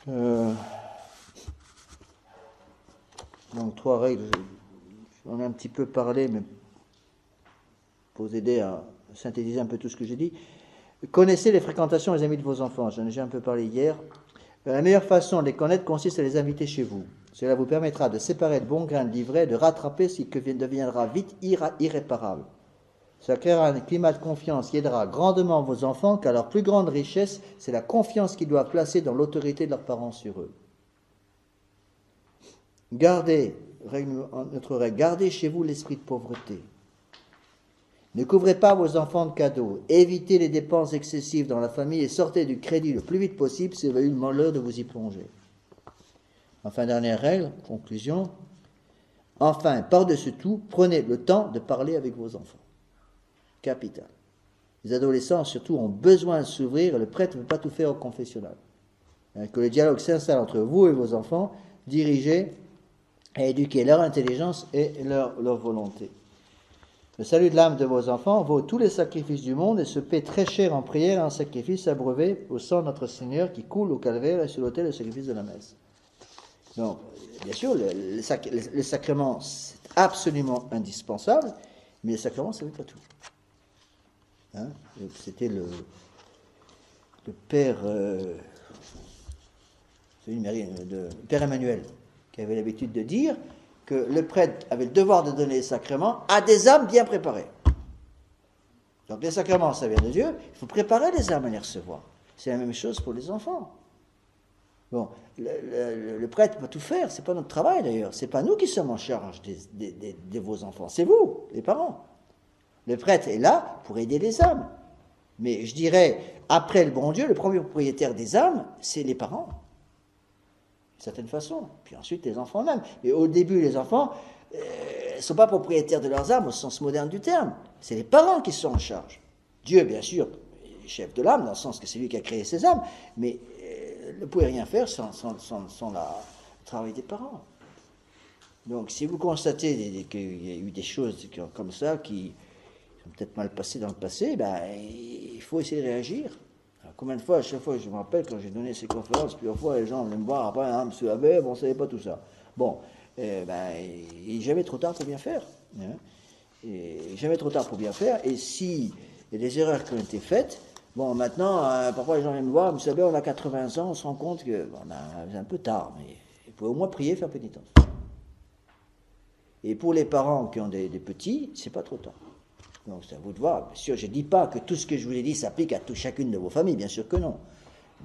Donc 3 règles, j'en ai un petit peu parlé, mais pour vous aider à synthétiser un peu tout ce que j'ai dit. Connaissez les fréquentations des amis de vos enfants, j'en ai déjà un peu parlé hier. La meilleure façon de les connaître consiste à les inviter chez vous. Cela vous permettra de séparer le bon grain de l'ivraie, de rattraper ce qui deviendra vite irréparable. Ça créera un climat de confiance qui aidera grandement vos enfants, car leur plus grande richesse, c'est la confiance qu'ils doivent placer dans l'autorité de leurs parents sur eux. Gardez chez vous l'esprit de pauvreté. Ne couvrez pas vos enfants de cadeaux. Évitez les dépenses excessives dans la famille et sortez du crédit le plus vite possible si vous avez eu le malheur de vous y plonger. Enfin, dernière règle, conclusion. Enfin, par-dessus tout, prenez le temps de parler avec vos enfants. Capital. Les adolescents, surtout, ont besoin de s'ouvrir et le prêtre ne peut pas tout faire au confessionnal. Que le dialogue s'installe entre vous et vos enfants, dirigez et éduquez leur intelligence et leur volonté. Le salut de l'âme de vos enfants vaut tous les sacrifices du monde et se paie très cher en prière et en sacrifice abreuvé au sang de notre Seigneur qui coule au calvaire et sur l'autel le sacrifice de la messe. Donc, bien sûr, le sacrement, c'est absolument indispensable, mais le sacrement, ça ne veut pas tout. Hein? C'était le père, père Emmanuel qui avait l'habitude de dire que le prêtre avait le devoir de donner les sacrements à des âmes bien préparées. Donc les sacrements, ça vient de Dieu, il faut préparer les âmes à les recevoir. C'est la même chose pour les enfants. Bon, le prêtre peut tout faire, c'est pas notre travail d'ailleurs, c'est pas nous qui sommes en charge de vos enfants, c'est vous, les parents. Le prêtre est là pour aider les âmes. Mais je dirais, après le bon Dieu, le premier propriétaire des âmes, c'est les parents. D'une certaine façon. Puis ensuite, les enfants même. Mais au début, les enfants ne sont pas propriétaires de leurs âmes au sens moderne du terme. C'est les parents qui sont en charge. Dieu, bien sûr, est chef de l'âme, dans le sens que c'est lui qui a créé ces âmes, mais ne pouvait rien faire sans le travail des parents. Donc, si vous constatez qu'il y a eu des choses comme ça qui sont peut-être mal passées dans le passé, ben, il faut essayer de réagir. Alors, combien de fois, à chaque fois, je me rappelle quand j'ai donné ces conférences, plusieurs fois, les gens venaient me voir après, hein, monsieur Abbé, bon, on ne savait pas tout ça. Bon, ben, il n'est jamais trop tard pour bien faire. Hein. Et jamais trop tard pour bien faire. Et si il y a des erreurs qui ont été faites, bon, maintenant, parfois les gens viennent me voir, monsieur Abbé, on a 80 ans, on se rend compte que c'est un peu tard, mais il faut au moins prier, faire pénitence. Et pour les parents qui ont des petits, c'est pas trop tard. Donc c'est à vous de voir. Bien sûr, je ne dis pas que tout ce que je vous ai dit s'applique à chacune de vos familles, bien sûr que non.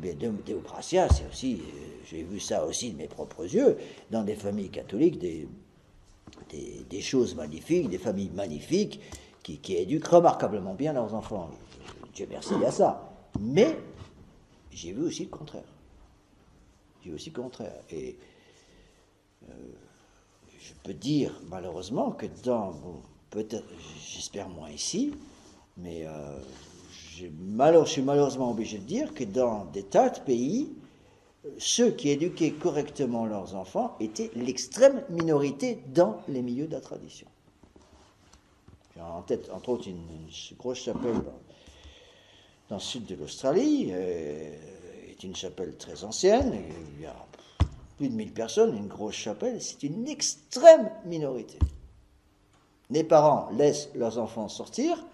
Mais Deo Gratia, c'est aussi, j'ai vu ça aussi de mes propres yeux, dans des familles catholiques, des choses magnifiques, des familles magnifiques, qui éduquent remarquablement bien leurs enfants. Dieu merci à ça. Mais j'ai vu aussi le contraire. J'ai vu aussi le contraire. Et je peux dire, malheureusement, que peut-être, j'espère moins ici, mais je suis malheureusement obligé de dire que dans des tas de pays, ceux qui éduquaient correctement leurs enfants étaient l'extrême minorité dans les milieux de la tradition. J'ai en tête, entre autres, une grosse chapelle dans le sud de l'Australie, est une chapelle très ancienne, il y a plus de 1000 personnes, une grosse chapelle, c'est une extrême minorité. Les parents laissent leurs enfants sortir,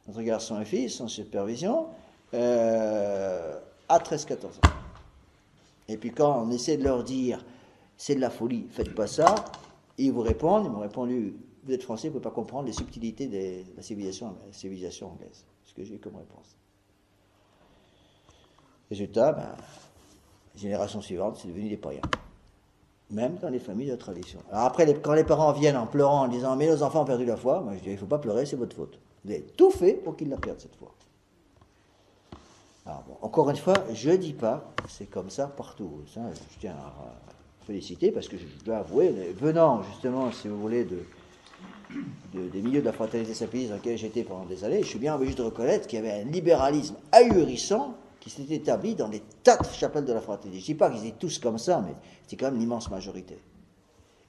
entre garçons et filles, sans supervision, à 13-14 ans. Et puis quand on essaie de leur dire, c'est de la folie, faites pas ça, ils m'ont répondu, vous êtes français, vous ne pouvez pas comprendre les subtilités de la civilisation anglaise. C'est ce que j'ai eu comme réponse. Résultat, les générations suivantes, c'est devenu des païens. Même dans les familles de tradition. Alors après, quand les parents viennent en pleurant, en disant « mais nos enfants ont perdu la foi », moi je dis « il ne faut pas pleurer, c'est votre faute. Vous avez tout fait pour qu'ils la perdent cette foi. » Alors bon, encore une fois, je ne dis pas que c'est comme ça partout. Ça, je tiens à féliciter parce que je dois avouer, venant justement, si vous voulez, des milieux de la fraternité saint-pédis dans lesquels j'étais pendant des années, je suis bien obligé de reconnaître qu'il y avait un libéralisme ahurissant qui s'était établi dans des tas de chapelles de la fraternité. Je ne dis pas qu'ils étaient tous comme ça, mais c'était quand même l'immense majorité.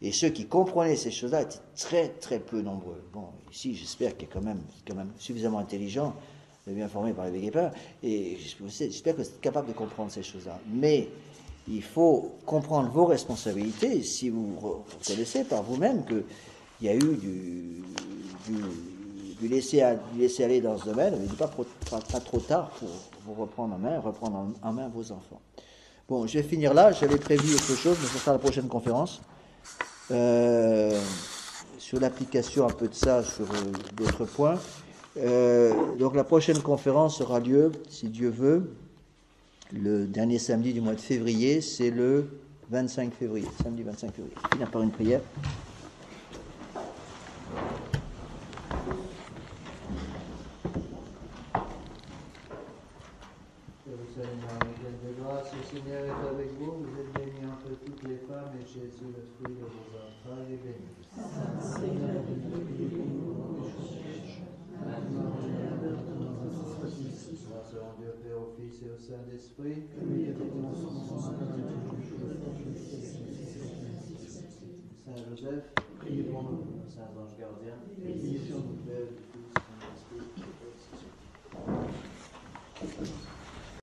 Et ceux qui comprenaient ces choses-là étaient très très peu nombreux. Bon, ici, j'espère qu'il y a quand même suffisamment intelligent, bien formé par les Guépin, et j'espère que vous êtes capable de comprendre ces choses-là. Mais il faut comprendre vos responsabilités. Si vous reconnaissez par vous-même qu'il y a eu du laisser aller dans ce domaine, il n'est pas trop tard pour vous reprendre en main vos enfants. Bon, je vais finir là. J'avais prévu autre chose, mais ce sera la prochaine conférence. Sur l'application un peu de ça sur d'autres points. Donc la prochaine conférence aura lieu, si Dieu veut, le dernier samedi du mois de février, c'est le 25 février, samedi 25 février. Je vais finir par une prière. Seigneur est avec vous, vous êtes bénie entre toutes les femmes et Jésus, le fruit de vos entrailles, est béni. Grâce à Dieu, Père, au Fils et au Saint-Esprit. Saint Joseph, priez pour nous. Saint Ange Gardien, priez sur nous.